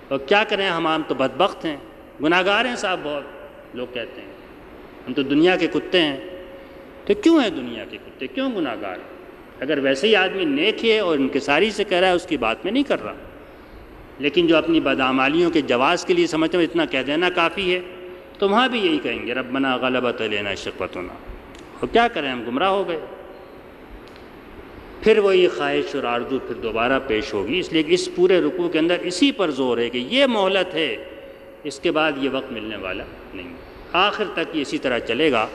اور کیا کریں ہم تو بدبخت ہیں، گناہ گار ہیں صاحب، بہت لوگ کہتے ہیں ہم تو دنیا کے کتے ہیں۔ تو کیوں ہیں دنیا کے کتے، کیوں گناہ گار ہیں؟ اگر ویسے ہی آدمی نیک ہے اور انکساری سے کہہ رہا ہے، اس کی بات میں نہیں کر رہا، لیکن جو اپنی بدعمالیوں کے جواز کے لیے سمجھتے ہیں اتنا کہہ دینا کافی ہے، تو وہاں بھی یہی کہیں گے ربنا غلبت علینا شقوتنا، اور کیا کریں ہم گمراہ ہو گئے۔ پھر وہی خواہش اور آرزو پھر دوبارہ پیش ہوگی، اس لیے کہ اس پورے رکوع کے اندر اسی پر زور ہے کہ یہ مہلت ہے، اس کے بعد یہ وقت ملنے والا نہیں، آخر تک یہ اسی طرح چلے گا،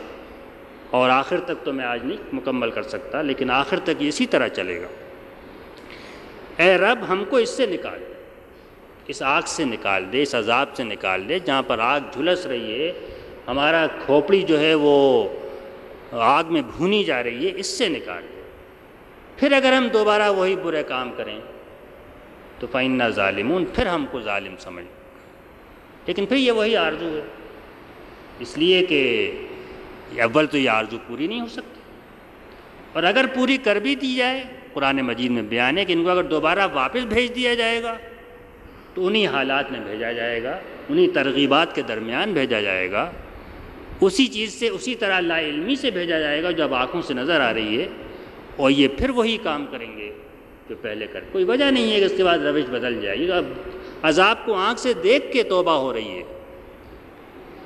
اور آخر تک تو میں آج نہیں مکمل کر سکتا، لیکن آخر تک یہ اسی طرح چلے گا۔ اے رب ہم کو اس سے نکال، اس آگ سے نکال دے، اس عذاب سے نکال دے جہاں پر آگ جھلس رہی ہے، ہمارا کھوپڑی جو ہے وہ آگ میں بھونی جا رہی ہے، اس سے نکال دے۔ پھر اگر ہم دوبارہ وہی برے کام کریں تو فإنا ظالمون، پھر ہم کو ظالم سمجھ، لیکن پھر یہ وہی آرزو ہے، اس لیے کہ اول تو یہ آرزو پوری نہیں ہو سکتی، اور اگر پوری کر بھی دی جائے، قرآن مجید میں بیان ہے کہ ان کو اگر دوبارہ واپس بھیج دیا جائے گا تو انہی حالات میں بھیجا جائے گا، انہی ترغیبات کے درمیان بھیجا جائے گا، اسی چیز سے اسی طرح لا علمی سے بھیجا جائے گا جو اب آنکھوں سے نظر آ رہی ہے، اور یہ پھر وہی کام کریں گے جو پہلے کر، کوئی وجہ نہیں ہے کہ اس کے بعد روش بدل جائے گی۔ اب عذاب کو آنکھ سے دیکھ کے توبہ ہو رہی ہے،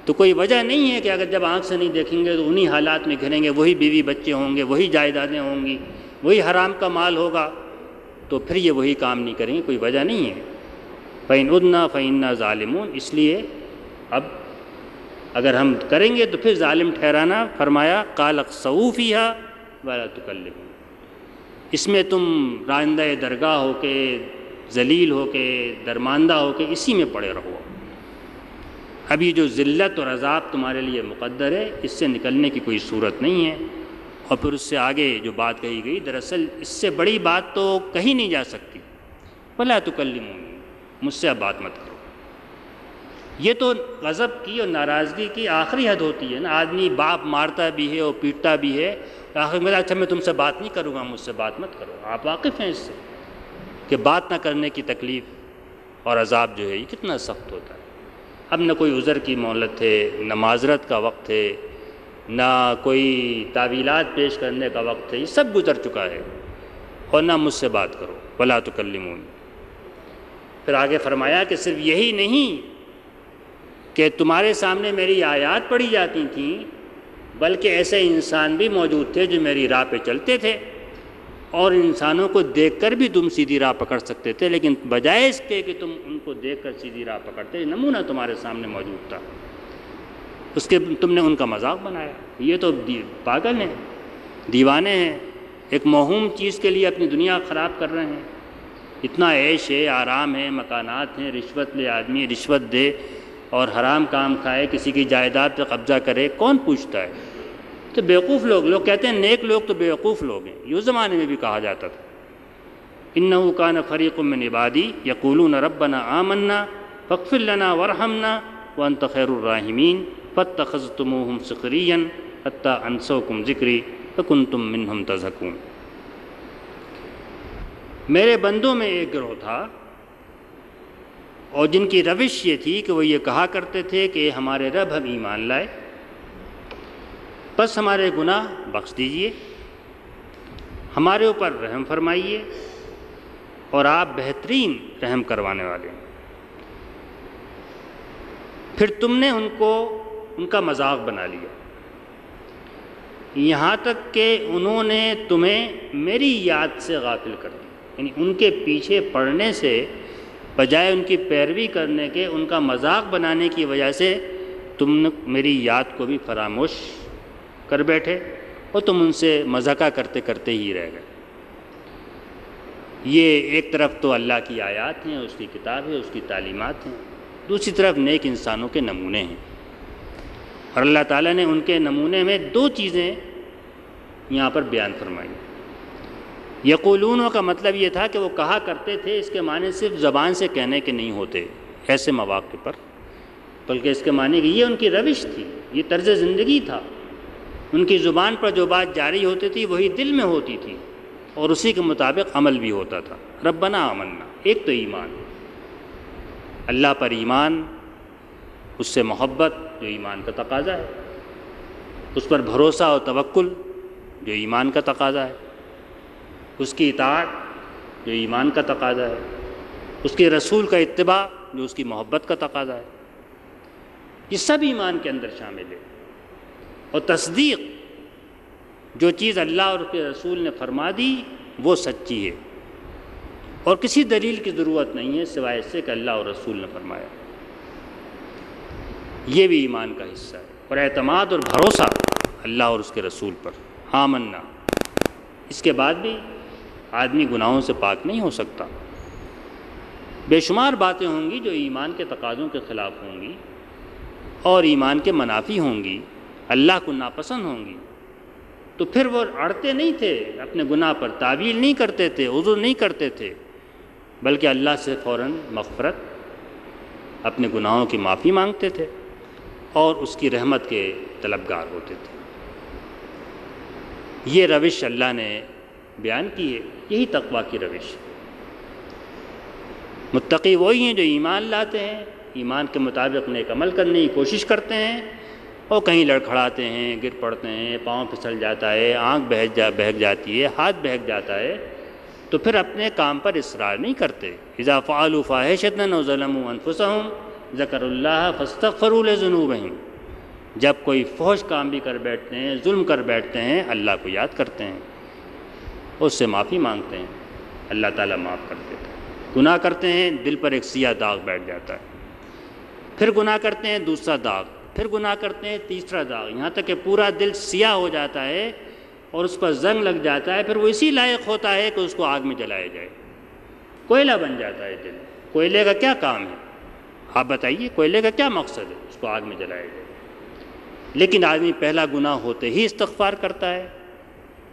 تو کوئی وجہ نہیں ہے کہ اگر جب آنکھ سے نہیں دیکھیں گے تو انہی حالات میں گھریں گے، وہی بیوی بچے ہوں گے، وہی جائیدادیں ہوں گی، وہی حرام کا مال ہوگا، تو پھر یہ وہی کام نہیں کریں گے، کوئی وجہ نہیں ہے۔ فإن عدنا فإنا ظالمون، اس لیے اب اگر ہم کریں گے تو پھر ظالم ٹھہرانا، فرمایا قال اخسؤوا فیها ولا تکلمون، اس میں تم رائندہ درگاہ ہو کے، ذلیل ہو کے، درماندہ ہو کے اسی میں پڑے رہو۔ اب یہ جو ذلت اور عذاب تمہارے لیے مقدر ہے، اس سے نکلنے کی کوئی صورت نہیں ہے۔ اور پھر اس سے آگے جو بات کہی گئی، دراصل اس سے بڑی بات تو کہی نہیں جا سکتی، ولا تکلمون، مجھ سے اب بات مت کرو۔ یہ تو غضب کی اور ناراضگی کی آخری حد ہوتی ہے نا، آدمی باپ مارتا بھی ہے اور پیٹتا بھی ہے، آخر میں اچھا میں تم سے بات نہیں کروں گا، مجھ سے بات مت کرو۔ آپ واقف ہیں اس سے کہ بات نہ کرنے کی تکلیف اور عذاب جو ہے یہ کتنا سخت ہوتا ہے۔ اب نہ کوئی عذر کی مہلت ہے، نہ معذرت کا وقت ہے، نہ کوئی تعویلات پیش کرنے کا وقت ہے، یہ سب گزر چکا ہے، اور نہ مجھ سے بات کرو، ولا تکلمون۔ پھر آگے فرمایا کہ صرف یہی نہیں کہ تمہارے سامنے میری آیات پڑھی جاتی تھیں، بلکہ ایسے انسان بھی موجود تھے جو میری راہ پہ چلتے تھے، اور انسانوں کو دیکھ کر بھی تم سیدھی راہ پکڑ سکتے تھے، لیکن بجائے اس کے کہ تم ان کو دیکھ کر سیدھی راہ پکڑتے، نمونہ تمہارے سامنے موجود تھا۔ اس کے تم نے ان کا مذاق بنایا۔ یہ تو پاگل ہیں، دیوانے ہیں، ایک موہوم چیز کے لیے اپنی دنیا خراب کر رہے ہیں۔ اتنا عیش ہے، آرام ہے، مکانات ہیں، رشوت لے آدمی، رشوت دے اور حرام کام کھائے، کسی کی جائیداد پہ قبضہ کرے، کون پوچھتا ہے؟ تو بیوقوف لوگ کہتے ہیں نیک لوگ تو بیوقوف لوگ ہیں، یہ اس زمانے میں بھی کہا جاتا تھا۔ انہ کان فریق من عبادی یقولون ربنا آمنا فاغفر لنا وارحمنا وانت خیر الراحمین فاتخذتموہم سخریا حتی انسوکم ذکری فکنتم منہم تضحکون۔ میرے بندوں میں ایک گروہ تھا اور جن کی روش یہ تھی کہ وہ یہ کہا کرتے تھے کہ ہمارے رب ہم ایمان لائے، بس ہمارے گناہ بخش دیجئے، ہمارے اوپر رحم فرمائیے، اور آپ بہترین رحم کروانے والے ہیں۔ پھر تم نے ان کا مذاق بنا لیا، یہاں تک کہ انہوں نے تمہیں میری یاد سے غافل کر دیا، یعنی ان کے پیچھے پڑنے سے بجائے ان کی پیروی کرنے کے ان کا مذاق بنانے کی وجہ سے تم نے میری یاد کو بھی فراموش کر بیٹھے اور تم ان سے مذاقہ کرتے کرتے ہی رہ گئے۔ یہ ایک طرف تو اللہ کی آیات ہیں، اس کی کتاب ہے، اس کی تعلیمات ہیں، دوسری طرف نیک انسانوں کے نمونے ہیں، اور اللہ تعالیٰ نے ان کے نمونے میں دو چیزیں یہاں پر بیان فرمائی۔ یقولون کا مطلب یہ تھا کہ وہ کہا کرتے تھے، اس کے معنی صرف زبان سے کہنے کے نہیں ہوتے ایسے مواقع پر، بلکہ اس کے معنی کہ یہ ان کی روش تھی، یہ طرز زندگی تھا، ان کی زبان پر جو بات جاری ہوتی تھی وہی دل میں ہوتی تھی اور اسی کے مطابق عمل بھی ہوتا تھا۔ ربنا آمنا، ایک تو ایمان، اللہ پر ایمان، اس سے محبت جو ایمان کا تقاضا ہے، اس پر بھروسہ اور توکل جو ایمان کا تقاضا ہے، اس کی اطاعت جو ایمان کا تقاضا ہے، اس کے رسول کا اتباع جو اس کی محبت کا تقاضا ہے، یہ سب ایمان کے اندر شامل ہے۔ اور تصدیق، جو چیز اللہ اور اس کے رسول نے فرما دی وہ سچی ہے اور کسی دلیل کی ضرورت نہیں ہے سوائے اس سے کہ اللہ اور رسول نے فرمایا، یہ بھی ایمان کا حصہ ہے۔ اور اعتماد اور بھروسہ اللہ اور اس کے رسول پر، آمنا، اس کے بعد بھی آدمی گناہوں سے پاک نہیں ہو سکتا۔ بے شمار باتیں ہوں گی جو ایمان کے تقاضوں کے خلاف ہوں گی اور ایمان کے منافی ہوں گی، اللہ کو ناپسند ہوں گی، تو پھر وہ اڑتے نہیں تھے اپنے گناہ پر، تعویل نہیں کرتے تھے، عذر نہیں کرتے تھے، بلکہ اللہ سے فوراً مغفرت، اپنے گناہوں کی معافی مانگتے تھے اور اس کی رحمت کے طلبگار ہوتے تھے۔ یہ روش اللہ نے بیان کی ہے، یہی تقویٰ کی روش ہے۔ متقی وہی ہیں جو ایمان لاتے ہیں، ایمان کے مطابق نیک عمل کرنے کی کوشش کرتے ہیں، اور کہیں لڑکھڑاتے ہیں، گر پڑتے ہیں، پاؤں پھسل جاتا ہے، آنکھ بہک جاتی ہے، ہاتھ بہک جاتا ہے، تو پھر اپنے کام پر اصرار نہیں کرتے۔ اذا فعلوا فاحشۃ او ظلموا انفسهم ذکروا اللہ فاستغفروا لذنوبہم، جب کوئی فحش کام بھی کر بیٹھتے ہیں، ظلم کر بیٹھتے ہیں، اللہ کو یاد کرتے ہیں، اس سے معافی مانگتے ہیں، اللہ تعالیٰ معاف کر دیتا ہے۔ گناہ کرتے ہیں، دل پر ایک سیاہ داغ بیٹھ جاتا ہے، پھر گناہ کرتے ہیں، دوسرا داغ، پھر گناہ کرتے ہیں، تیسرا داغ، یہاں تک کہ پورا دل سیاہ ہو جاتا ہے اور اس پر زنگ لگ جاتا ہے، پھر وہ اسی لائق ہوتا ہے کہ اس کو آگ میں جلایا جائے، کوئلہ بن جاتا ہے دل۔ کوئلے کا کیا کام ہے؟ آپ بتائیے، کوئلے کا کیا مقصد ہے؟ اس کو آگ میں جلایا جائے۔ لیکن آدمی پہلا گناہ ہوتے ہی استغفار کرتا ہے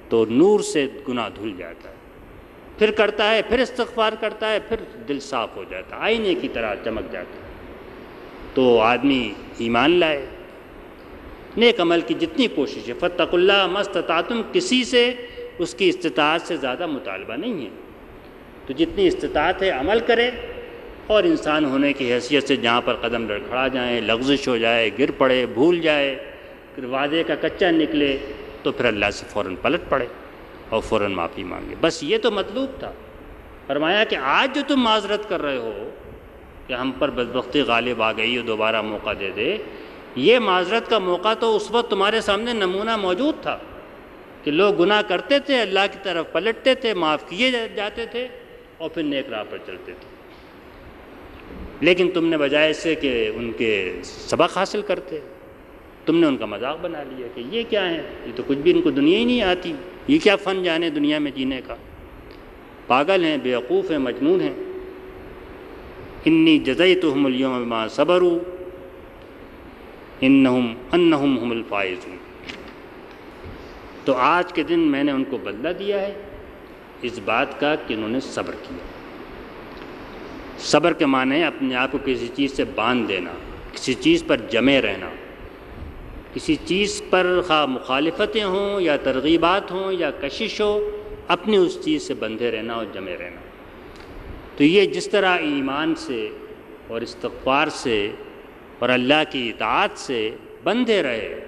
تو نور سے گناہ دھل جاتا ہے، پھر کرتا ہے، پھر استغفار کرتا ہے، پھر دل صاف ہو جاتا ہے، آئینے کی طرح چمک جاتا ہے۔ تو آدمی ایمان لائے، نیک عمل کی جتنی کوشش ہے، فاتقوا اللہ ما استطعتم، کسی سے اس کی استطاعت سے زیادہ مطالبہ نہیں ہے، تو جتنی استطاعت ہے عمل کرے، اور انسان ہونے کی حیثیت سے جہاں پر قدم لڑکھڑا جائیں، لغزش ہو جائے، گر پڑے، بھول جائے، پھر وعدے کا کچا نکلے، تو پھر اللہ سے فوراً پلٹ پڑے اور فوراً معافی مانگے۔ بس یہ تو مطلوب تھا۔ فرمایا کہ آج جو تم معذرت کر رہے ہو کہ ہم پر بدبختی غالب آ گئی اور دوبارہ موقع دے دے، یہ معذرت کا موقع تو اس وقت تمہارے سامنے نمونہ موجود تھا کہ لوگ گناہ کرتے تھے، اللہ کی طرف پلٹتے تھے، معاف کیے جاتے تھے اور پھر نیک راہ پر چلتے تھے، لیکن تم نے بجائے اس سے کہ ان کے سبق حاصل کرتے، تم نے ان کا مذاق بنا لیا کہ یہ کیا ہے، یہ تو کچھ بھی ان کو دنیا ہی نہیں آتی، یہ کیا فن جانے دنیا میں جینے کا، پاگل ہیں، بیوقوف ہیں، مجنون ہیں۔ انی جزیتہم اليوم بما صبروا انہم هم الفائزون۔ تو آج کے دن میں نے ان کو بدلہ دیا ہے اس بات کا کہ انہوں نے صبر کیا۔ صبر کے معنی ہے اپنے آپ کو کسی چیز سے باندھ دینا، کسی چیز پر جمے رہنا، کسی چیز پر خواہ مخالفتیں ہوں یا ترغیبات ہوں یا کشش ہو، اپنی اس چیز سے بندھے رہنا اور جمے رہنا۔ تو یہ جس طرح ایمان سے اور استغفار سے اور اللہ کی اطاعت سے بندھے رہے،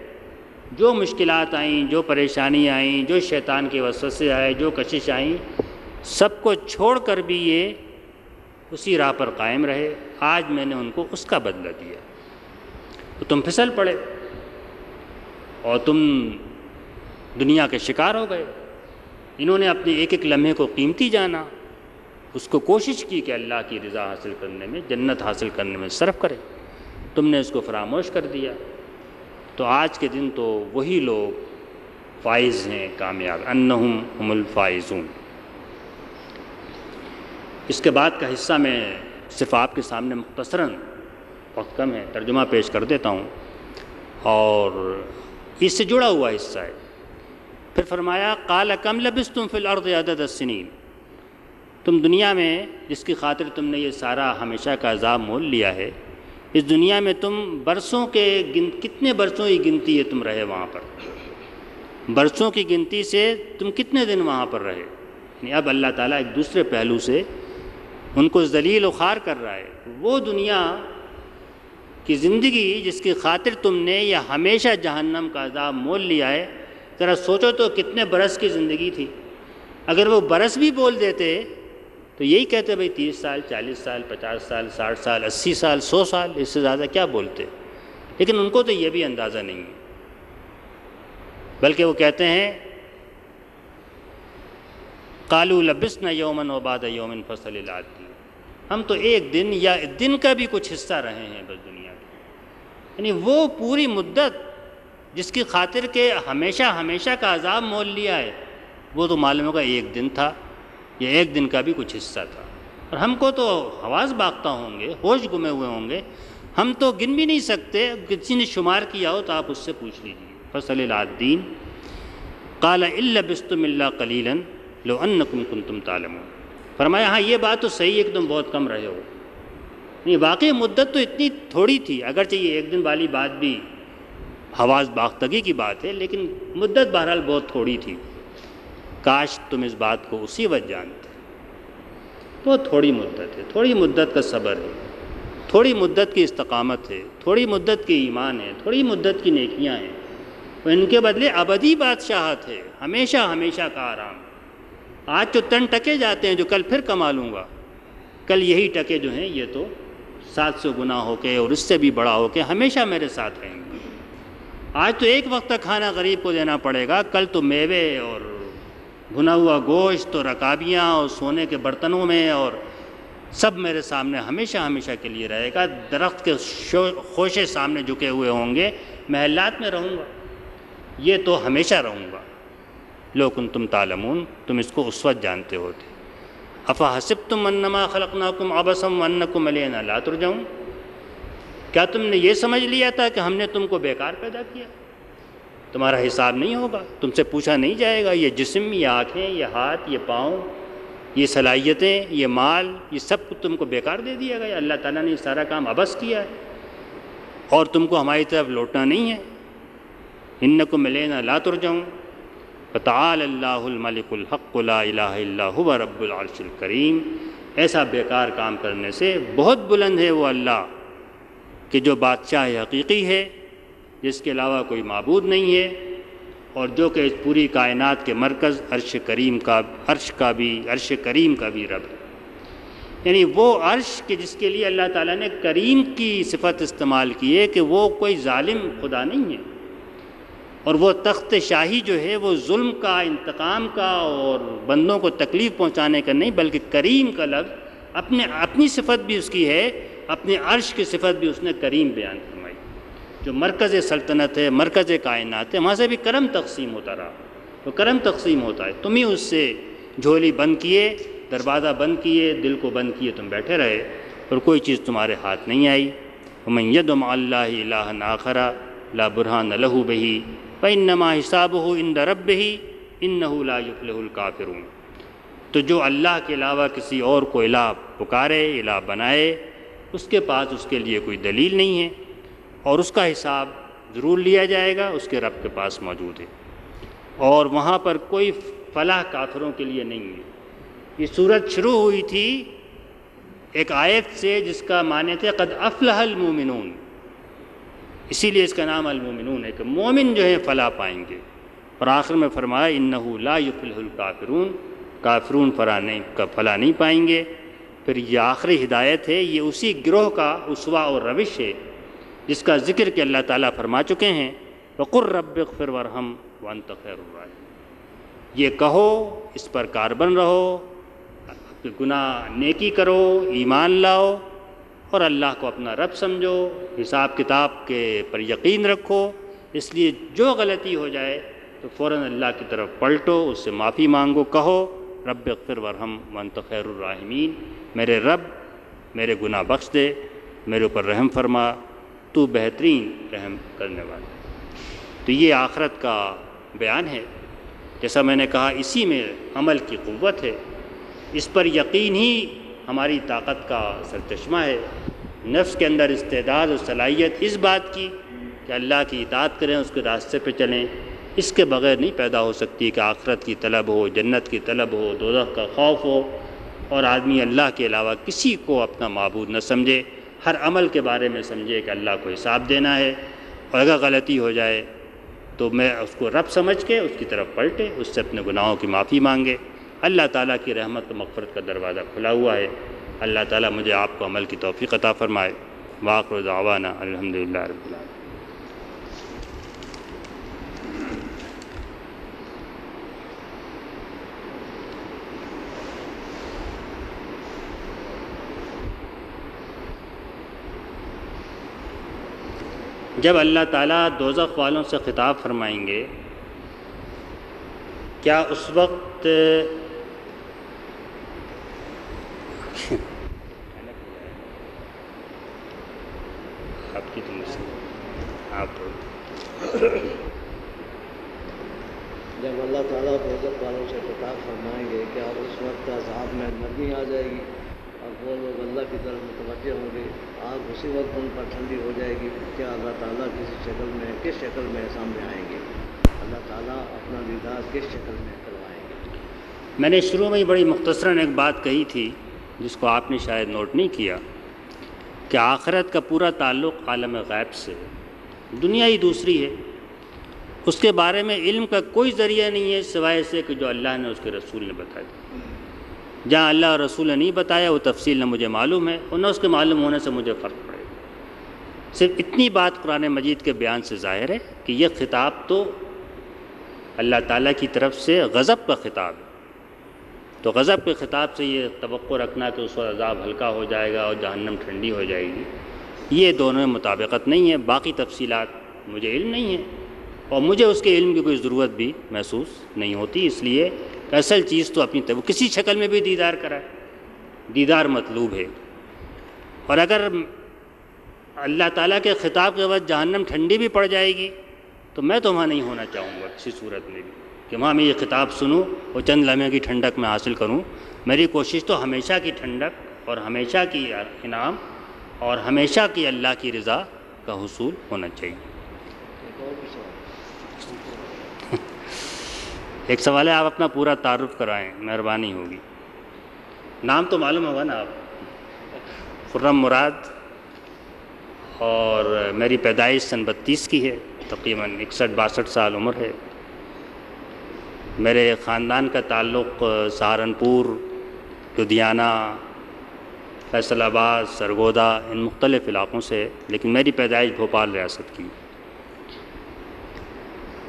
جو مشکلات آئیں، جو پریشانی آئیں، جو شیطان کے وسوسے آئے، جو کشش آئیں، سب کو چھوڑ کر بھی یہ اسی راہ پر قائم رہے، آج میں نے ان کو اس کا بدلہ دیا۔ تو تم پھسل پڑے اور تم دنیا کے شکار ہو گئے۔ انہوں نے اپنے ایک ایک لمحے کو قیمتی جانا، اس کو کوشش کی کہ اللہ کی رضا حاصل کرنے میں، جنت حاصل کرنے میں صرف کرے، تم نے اس کو فراموش کر دیا۔ تو آج کے دن تو وہی لوگ فائز ہیں، کامیاب، انہم هم الفائزون۔ اس کے بعد کا حصہ میں صرف آپ کے سامنے مختصراً، وقت کم ہے، ترجمہ پیش کر دیتا ہوں، اور اس سے جڑا ہوا حصہ ہے۔ پھر فرمایا قال کم لبثتم فی الارض عدد السنین، تم دنیا میں جس کی خاطر تم نے یہ سارا ہمیشہ کا عذاب مول لیا ہے، اس دنیا میں تم برسوں کے کتنے برسوں کی گنتی ہے تم رہے وہاں پر، برسوں کی گنتی سے تم کتنے دن وہاں پر رہے۔ یعنی اب اللہ تعالیٰ ایک دوسرے پہلو سے ان کو ذلیل و خوار کر رہا ہے۔ وہ دنیا کی زندگی جس کی خاطر تم نے یہ ہمیشہ جہنم کا عذاب مول لیا ہے، ذرا سوچو تو کتنے برس کی زندگی تھی۔ اگر وہ برس بھی بول دیتے تو یہی کہتے بھئی 30 سال، 40 سال، 50 سال، 60 سال، 80 سال، 100 سال، اس سے زیادہ کیا بولتے، لیکن ان کو تو یہ بھی اندازہ نہیں ہے، بلکہ وہ کہتے ہیں قالوا لبثنا یوما وبعد یوم فصل العادین، ہم تو ایک دن یا دن کا بھی کچھ حصہ رہے ہیں بس دنیا کے۔ یعنی وہ پوری مدت جس کی خاطر کہ ہمیشہ ہمیشہ کا عذاب مول لیا ہے، وہ تو معلوم ہوگا ایک دن تھا، یہ ایک دن کا بھی کچھ حصہ تھا۔ اور ہم کو تو حواس باختہ ہوں گے، ہوش گمے ہوئے ہوں گے، ہم تو گن بھی نہیں سکتے، کسی نے شمار کیا ہو تو آپ اس سے پوچھ لیجیے۔ فصل العادین قال ان لبثتم الا قلیلا لو انکم کنتم تعلمون، فرمایا ہاں یہ بات تو صحیح ہے کہ تم بہت کم رہے ہو، نہیں واقعی مدت تو اتنی تھوڑی تھی، اگرچہ یہ ایک دن والی بات بھی حواس باختگی کی بات ہے، لیکن مدت بہرحال بہت تھوڑی تھی۔ کاش تم اس بات کو اسی وقت جانتے، بہت تھوڑی مدت ہے، تھوڑی مدت کا صبر ہے، تھوڑی مدت کی استقامت ہے، تھوڑی مدت کی ایمان ہے، تھوڑی مدت کی نیکیاں ہیں، اور ان کے بدلے ابدی بادشاہت ہے، ہمیشہ ہمیشہ کا آرام۔ آج تو تن ٹکے جاتے ہیں جو کل پھر کما لوں گا، کل یہی ٹکے جو ہیں یہ تو 700 گنا ہو کے اور اس سے بھی بڑا ہو کے ہمیشہ میرے ساتھ رہیں گے۔ آج تو ایک وقت کا کھانا غریب کو دینا پڑے گا، کل تو میوے اور بھنا ہوا گوشت اور رکابیاں اور سونے کے برتنوں میں اور سب میرے سامنے ہمیشہ ہمیشہ کے لیے رہے گا۔ درخت کے خوشے سامنے جھکے ہوئے ہوں گے، محلات میں رہوں گا، یہ تو ہمیشہ رہوں گا۔ لو کنتم تعلمون، تم اس کو اس وقت جانتے ہوتے۔ افحسبتم انما خلقناکم عبثا وانکم الینا لا ترجعون، کیا تم نے یہ سمجھ لیا تھا کہ ہم نے تم کو بیکار پیدا کیا، تمہارا حساب نہیں ہوگا، تم سے پوچھا نہیں جائے گا، یہ جسم، یہ آنکھیں، یہ ہاتھ، یہ پاؤں، یہ صلاحیتیں، یہ مال، یہ سب کچھ تم کو بیکار دے دیا گیا؟ اللہ تعالیٰ نے یہ سارا کام عبث کیا ہے اور تم کو ہماری طرف لوٹنا نہیں ہے۔ انکم الینا لا ترجعون فتعالی اللہ الملک الحق لا الہ الا هو رب العرش الکریم، ایسا بیکار کام کرنے سے بہت بلند ہے وہ اللہ کہ جو بادشاہ حقیقی ہے، جس کے علاوہ کوئی معبود نہیں ہے، اور جو کہ اس پوری کائنات کے مرکز عرش کریم کا بھی رب ہے۔ یعنی وہ عرش کہ جس کے لیے اللہ تعالیٰ نے کریم کی صفت استعمال کی ہے کہ وہ کوئی ظالم خدا نہیں ہے، اور وہ تخت شاہی جو ہے وہ ظلم کا، انتقام کا اور بندوں کو تکلیف پہنچانے کا نہیں، بلکہ کریم کا لفظ اپنی صفت بھی اس کی ہے، اپنے عرش کی صفت بھی اس نے کریم بیان فرمائی۔ جو مرکز سلطنت ہے، مرکز کائنات ہے، وہاں سے بھی کرم تقسیم ہوتا رہا، تو کرم تقسیم ہوتا ہے، تم ہی اس سے جھولی بند کیے، دروازہ بند کیے، دل کو بند کیے، تم بیٹھے رہے اور کوئی چیز تمہارے ہاتھ نہیں آئی۔ وَمَن يَدْعُ مَعَ اللَّهِ إِلَٰهًا آخَرَ لَا بُرْهَانَ لَهُ بِهِ فَإِنَّمَا حِسَابُهُ عِندَ رَبِّهِ إِنَّهُ لَا يُفْلِحُ الْكَافِرُونَ۔ تو جو اللہ کے علاوہ کسی اور کو الہ پکارے، الہ بنائے، اس کے پاس اس کے لیے کوئی دلیل نہیں ہے اور اس کا حساب ضرور لیا جائے گا، اس کے رب کے پاس موجود ہے، اور وہاں پر کوئی فلاح کافروں کے لیے نہیں ہے۔ یہ سورت شروع ہوئی تھی ایک آیت سے جس کا معنی تھے قد افلح المومنون، اسی لیے اس کا نام المومنون ہے کہ مومن جو ہیں فلاح پائیں گے، اور آخر میں فرمایا انہ لا یفلح الکافرون، کافرون فلاح نہیں پائیں گے۔ پھر یہ آخری ہدایت ہے، یہ اسی گروہ کا اسوہ اور روش ہے جس کا ذکر کہ اللہ تعالیٰ فرما چکے ہیں وَقُلْ رَبِّ اغْفِرْ وَارْحَمْ وَأَنْتَ خَيْرُ الرَّاحِمِينَ۔ یہ کہو، اس پر کاربن رہو، کہ گناہ نیکی کرو، ایمان لاؤ اور اللہ کو اپنا رب سمجھو، حساب کتاب کے پر یقین رکھو۔ اس لیے جو غلطی ہو جائے تو فوراً اللہ کی طرف پلٹو، اس سے معافی مانگو، کہو رب اغفر وارحم وانت خیر الراحمین، میرے رب میرے گناہ بخش دے، میرے اوپر رحم فرما، تو بہترین رحم کرنے والا۔ تو یہ آخرت کا بیان ہے۔ جیسا میں نے کہا اسی میں عمل کی قوت ہے، اس پر یقین ہی ہماری طاقت کا سرچشمہ ہے۔ نفس کے اندر استعداد و صلاحیت اس بات کی کہ اللہ کی اطاعت کریں، اس کے راستے پہ چلیں، اس کے بغیر نہیں پیدا ہو سکتی کہ آخرت کی طلب ہو، جنت کی طلب ہو، دوزخ کا خوف ہو، اور آدمی اللہ کے علاوہ کسی کو اپنا معبود نہ سمجھے، ہر عمل کے بارے میں سمجھے کہ اللہ کو حساب دینا ہے، اور اگر غلطی ہو جائے تو میں اس کو رب سمجھ کے اس کی طرف پلٹے، اس سے اپنے گناہوں کی معافی مانگے۔ اللہ تعالیٰ کی رحمت و مغفرت کا دروازہ کھلا ہوا ہے۔ اللہ تعالیٰ مجھے آپ کو عمل کی توفیق عطا فرمائے۔ وآخر دعوانا الحمدللہ رب العالمین۔ جب اللہ تعالیٰ دوزخ والوں سے خطاب فرمائیں گے، کیا اس وقت آپ کی آپ جب اللہ تعالیٰ دوزخ والوں سے خطاب فرمائیں گے کیا اس وقت عذاب میں نرمی آ جائے گی اور وہ لوگ اللہ کی طرف متوجہ ہوں گے، آگ اسی وقت ان پر ٹھنڈی ہو جائے گی؟ کیا اللہ تعالیٰ کس شکل میں سامنے آئیں گے؟ اللہ تعالیٰ اپنا دیدار کس شکل میں کروائیں گے؟ میں نے شروع میں ہی بڑی مختصراً ایک بات کہی تھی جس کو آپ نے شاید نوٹ نہیں کیا، کہ آخرت کا پورا تعلق عالم غیب سے ہے، دنیا ہی دوسری ہے، اس کے بارے میں علم کا کوئی ذریعہ نہیں ہے سوائے سے کہ جو اللہ نے اس کے رسول نے بتایا۔ جہاں اللہ اور رسول نے نہیں بتایا وہ تفصیل نہ مجھے معلوم ہے اور نہ اس کے معلوم ہونے سے مجھے فرق پڑے گا۔ صرف اتنی بات قرآن مجید کے بیان سے ظاہر ہے کہ یہ خطاب تو اللہ تعالیٰ کی طرف سے غضب کا خطاب ہے، تو غضب کے خطاب سے یہ توقع رکھنا کہ اس وقت عذاب ہلکا ہو جائے گا اور جہنم ٹھنڈی ہو جائے گی، یہ دونوں میں مطابقت نہیں ہے۔ باقی تفصیلات مجھے علم نہیں ہے اور مجھے اس کے علم کی کوئی ضرورت بھی محسوس نہیں ہوتی، اس لیے اصل چیز تو اپنی طرف کسی شکل میں بھی دیدار کرائے، دیدار مطلوب ہے۔ اور اگر اللہ تعالیٰ کے خطاب کے بعد جہنم ٹھنڈی بھی پڑ جائے گی تو میں تو وہاں نہیں ہونا چاہوں گا کسی صورت میں بھی، کہ وہاں میں یہ خطاب سنوں اور چند لمحے کی ٹھنڈک میں حاصل کروں۔ میری کوشش تو ہمیشہ کی ٹھنڈک اور ہمیشہ کی انعام اور ہمیشہ کی اللہ کی رضا کا حصول ہونا چاہیے۔ ایک سوال ہے، آپ اپنا پورا تعارف کرائیں، مہربانی ہوگی۔ نام تو معلوم ہوگا نا آپ؟ خرم مراد، اور میری پیدائش سن 32 کی ہے، تقریباً 61-62 سال عمر ہے۔ میرے خاندان کا تعلق سہارنپور، لدھیانہ، فیصل آباد، سرگودا ان مختلف علاقوں سے ہے، لیکن میری پیدائش بھوپال ریاست کی۔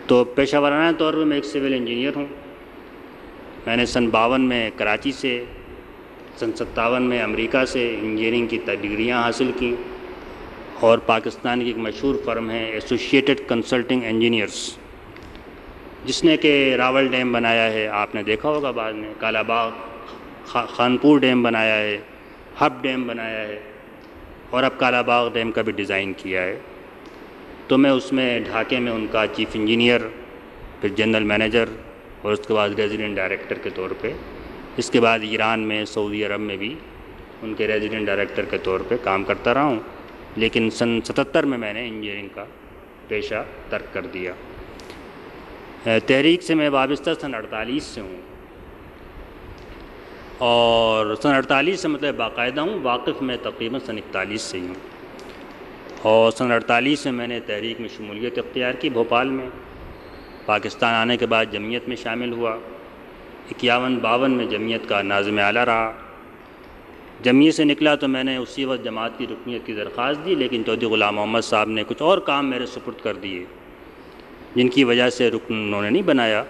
تو پیشہ ورانہ طور پر میں ایک سول انجینئر ہوں۔ میں نے سن 52 میں کراچی سے، سن 57 میں امریکہ سے انجینئرنگ کی ڈگریاں حاصل کیں، اور پاکستان کی ایک مشہور فرم ہے ایسوسیٹڈ کنسلٹنگ انجینئرز، جس نے کہ راول ڈیم بنایا ہے، آپ نے دیکھا ہوگا بعد میں، کالا باغ، خانپور ڈیم بنایا ہے، ہب ڈیم بنایا ہے، اور اب کالا باغ ڈیم کا بھی ڈیزائن کیا ہے۔ تو میں اس میں ڈھاکے میں ان کا چیف انجینئر، پھر جنرل مینیجر، اور اس کے بعد ریزیڈنٹ ڈائریکٹر کے طور پہ، اس کے بعد ایران میں، سعودی عرب میں بھی ان کے ریزیڈنٹ ڈائریکٹر کے طور پہ کام کرتا رہا ہوں، لیکن سن 77 میں نے انجینئرنگ کا پیشہ ترک کر دیا۔ تحریک سے میں وابستہ سن 48 سے ہوں، اور سن 48 سے مطلب باقاعدہ ہوں، واقف میں تقریباً سن 41 سے ہی ہوں، اور سن 48 سے میں نے تحریک میں شمولیت اختیار کی بھوپال میں۔ پاکستان آنے کے بعد جمعیت میں شامل ہوا، 51-52 میں جمعیت کا ناظم اعلیٰ رہا۔ جمعیت سے نکلا تو میں نے اسی وقت جماعت کی رکنیت کی درخواست دی، لیکن چودھری غلام محمد صاحب نے کچھ اور کام میرے سپرد کر دیے، جن کی وجہ سے رکن انہوں نے نہیں بنایا،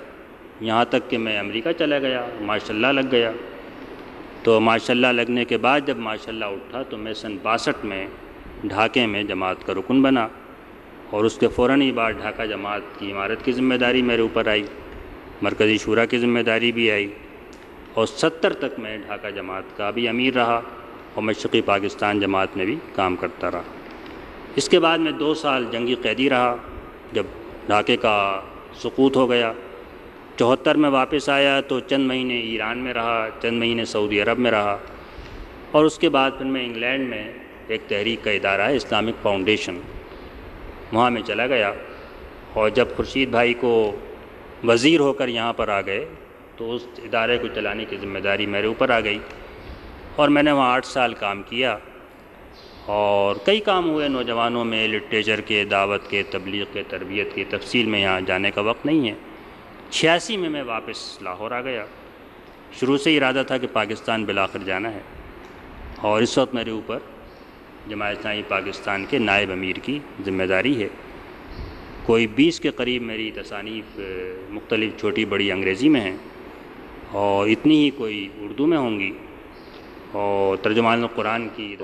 یہاں تک کہ میں امریکہ چلا گیا، ماشاءاللہ لگ گیا۔ تو ماشاءاللہ لگنے کے بعد جب ماشاءاللہ اٹھا تو میں سن 62 میں ڈھاکے میں جماعت کا رکن بنا، اور اس کے فوراً ہی بعد ڈھاکہ جماعت کی عمارت کی ذمہ داری میرے اوپر آئی، مرکزی شورا کی ذمہ داری بھی آئی، اور 70 تک میں ڈھاکہ جماعت کا بھی امیر رہا، اور مشرقی پاکستان جماعت میں بھی کام کرتا رہا۔ اس کے بعد میں 2 سال جنگی قیدی رہا، جب ڈھاکے کا سقوط ہو گیا۔ 74 میں واپس آیا تو چند مہینے ایران میں رہا، چند مہینے سعودی عرب میں رہا، اور اس کے بعد پھر میں انگلینڈ میں ایک تحریک کا ادارہ ہے اسلامک فاؤنڈیشن، وہاں میں چلا گیا، اور جب خورشید بھائی کو وزیر ہو کر یہاں پر آ گئے تو اس ادارے کو چلانے کی ذمہ داری میرے اوپر آ گئی، اور میں نے وہاں 8 سال کام کیا، اور کئی کام ہوئے نوجوانوں میں، لٹریچر کے، دعوت کے، تبلیغ کے، تربیت کی، تفصیل میں یہاں جانے کا وقت نہیں ہے۔ 86 میں واپس لاہور آ گیا۔ شروع سے ارادہ تھا کہ پاکستان بالآخر جانا ہے، اور اس وقت میرے اوپر جماعت اسلامی پاکستان کے نائب امیر کی ذمہ داری ہے۔ کوئی 20 کے قریب میری تصانیف مختلف چھوٹی بڑی انگریزی میں ہیں، اور اتنی ہی کوئی اردو میں ہوں گی، اور ترجمان القرآن کی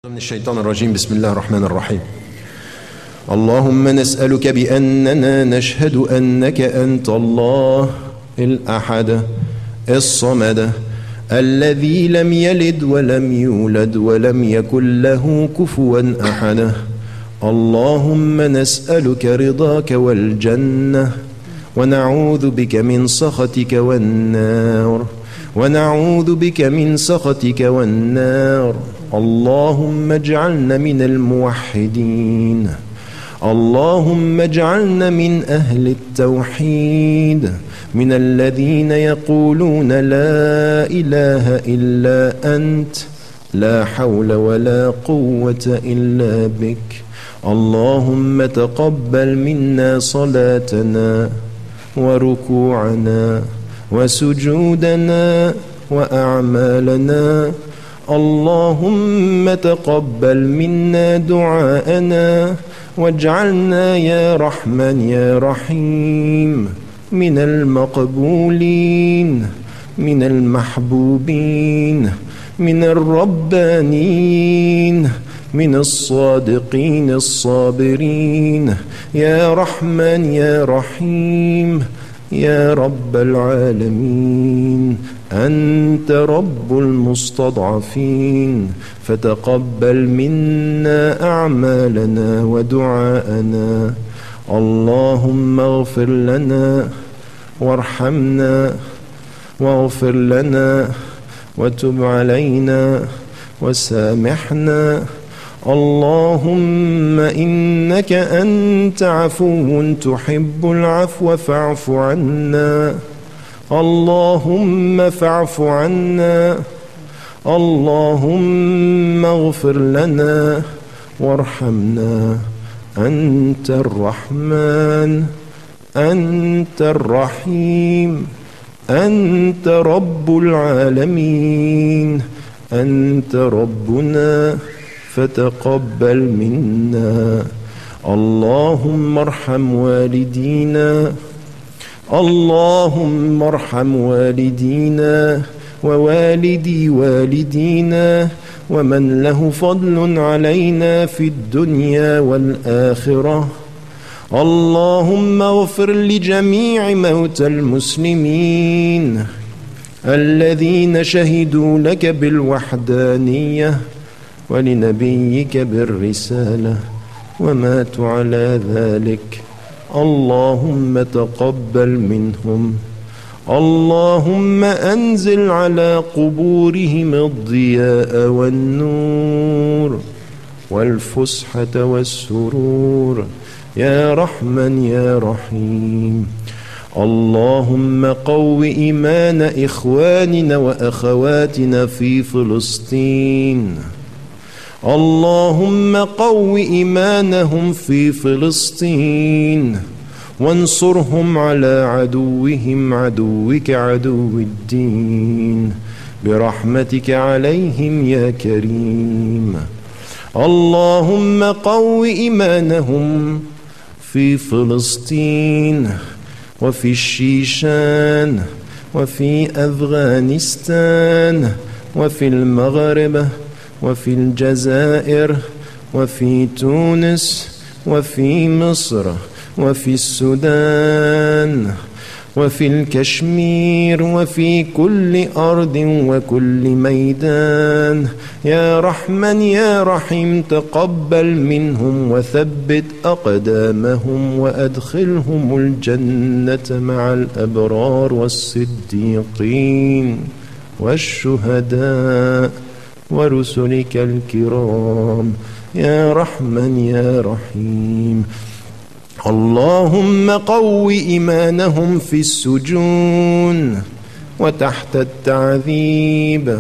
من الشيطان الرجيم. بسم الله الرحمن الرحيم. اللهم نسألك بأننا نشهد أنك أنت الله الأحد الصمد الذي لم يلد ولم يولد ولم يكن له كفوا أحد. اللهم نسألك رضاك والجنة ونعوذ بك من سخطك والنار ونعوذ بك من سخطك والنار. اللهم اجعلنا من الموحدين، اللهم اجعلنا من أهل التوحيد، من الذين يقولون لا إله إلا أنت، لا حول ولا قوة إلا بك. اللهم تقبل منا صلاتنا وركوعنا وسجودنا وأعمالنا. اللهم تقبل منا دعاءنا واجعلنا يا رحمن يا رحيم من المقبولين، من المحبوبين، من الربانين، من الصادقين الصابرين، يا رحمن يا رحيم يا رب العالمين. أنت رب المستضعفين، فتقبل منا أعمالنا ودعاءنا. اللهم اغفر لنا وارحمنا واغفر لنا وتب علينا وسامحنا. اللهم إنك أنت عفو تحب العفو فاعف عنا. اللهم فاعف عنا. اللهم اغفر لنا وارحمنا. أنت الرحمن، أنت الرحيم، أنت رب العالمين، أنت ربنا فتقبل منا. اللهم ارحم والدينا، اللهم ارحم والدينا ووالدي والدينا ومن له فضل علينا في الدنيا والآخرة. اللهم اغفر لجميع موتى المسلمين الذين شهدوا لك بالوحدانية ولنبيك بالرسالة وماتوا على ذلك. اللهم تقبل منهم. اللهم أنزل على قبورهم الضياء والنور والفسحة والسرور يا رحمن يا رحيم. اللهم قو إيمان إخواننا وأخواتنا في فلسطين. اللهم قو إيمانهم في فلسطين وانصرهم على عدوهم عدوك عدو الدين برحمتك عليهم يا كريم. اللهم قو إيمانهم في فلسطين وفي الشيشان وفي أفغانستان وفي المغرب وفي الجزائر وفي تونس وفي مصر وفي السودان وفي الكشمير وفي كل أرض وكل ميدان يا رحمن يا رحيم. تقبل منهم وثبت أقدامهم وأدخلهم الجنة مع الأبرار والصديقين والشهداء ورسلك الكرام يا رحمن يا رحيم. اللهم قو إيمانهم في السجون وتحت التعذيب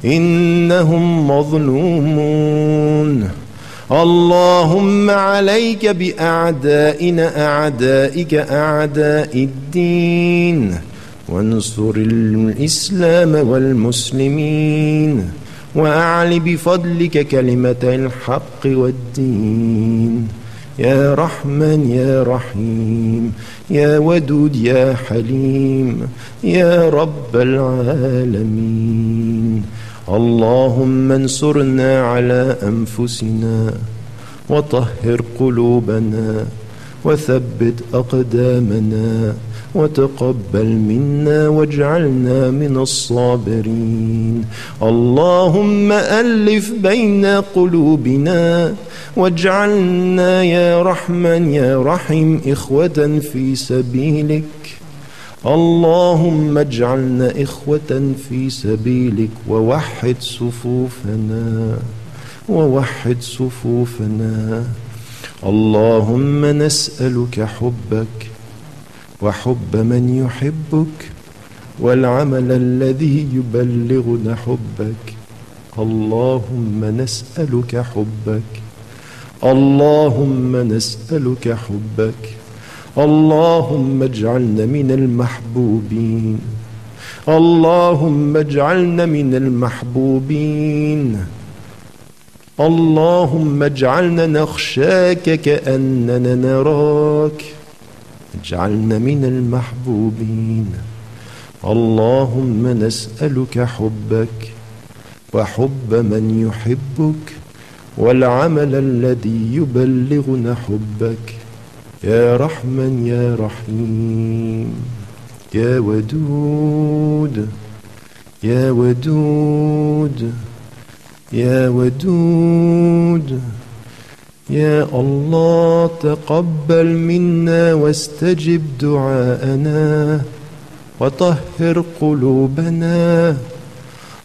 إنهم مظلومون. اللهم عليك بأعدائنا أعدائك أعداء الدين وانصر الإسلام والمسلمين وأعل بفضلك كلمة الحق والدين يا رحمن يا رحيم يا ودود يا حليم يا رب العالمين. اللهم انصرنا على أنفسنا وطهر قلوبنا وثبت أقدامنا وتقبل منا واجعلنا من الصابرين. اللهم ألف بين قلوبنا واجعلنا يا رحمن يا رحيم إخوة في سبيلك. اللهم اجعلنا إخوة في سبيلك ووحد صفوفنا ووحد صفوفنا. اللهم نسألك حبك وحب من يحبك والعمل الذي يبلغنا حبك. اللهم نسألك حبك. اللهم نسألك حبك. اللهم اجعلنا من المحبوبين. اللهم اجعلنا من المحبوبين. اللهم اجعلنا نخشاك كأننا نراك. اجعلنا من المحبوبين. اللهم نسألك حبك وحب من يحبك والعمل الذي يبلغنا حبك يا رحمن يا رحيم يا ودود يا ودود يا ودود. يا الله تقبل منا واستجب دعاءنا وطهر قلوبنا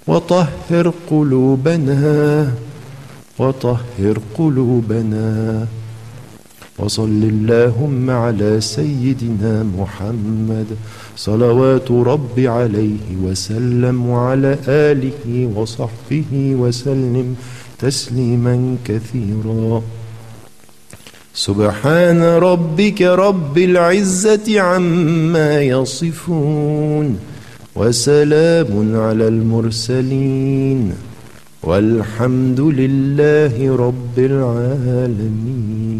وطهر قلوبنا وطهر قلوبنا. وصل اللهم على سيدنا محمد صلوات رب عليه وسلم وعلى آله وصحبه وسلم تسليما كثيرا. سبحان ربك رب العزة عما يصفون وسلام على المرسلين والحمد لله رب العالمين.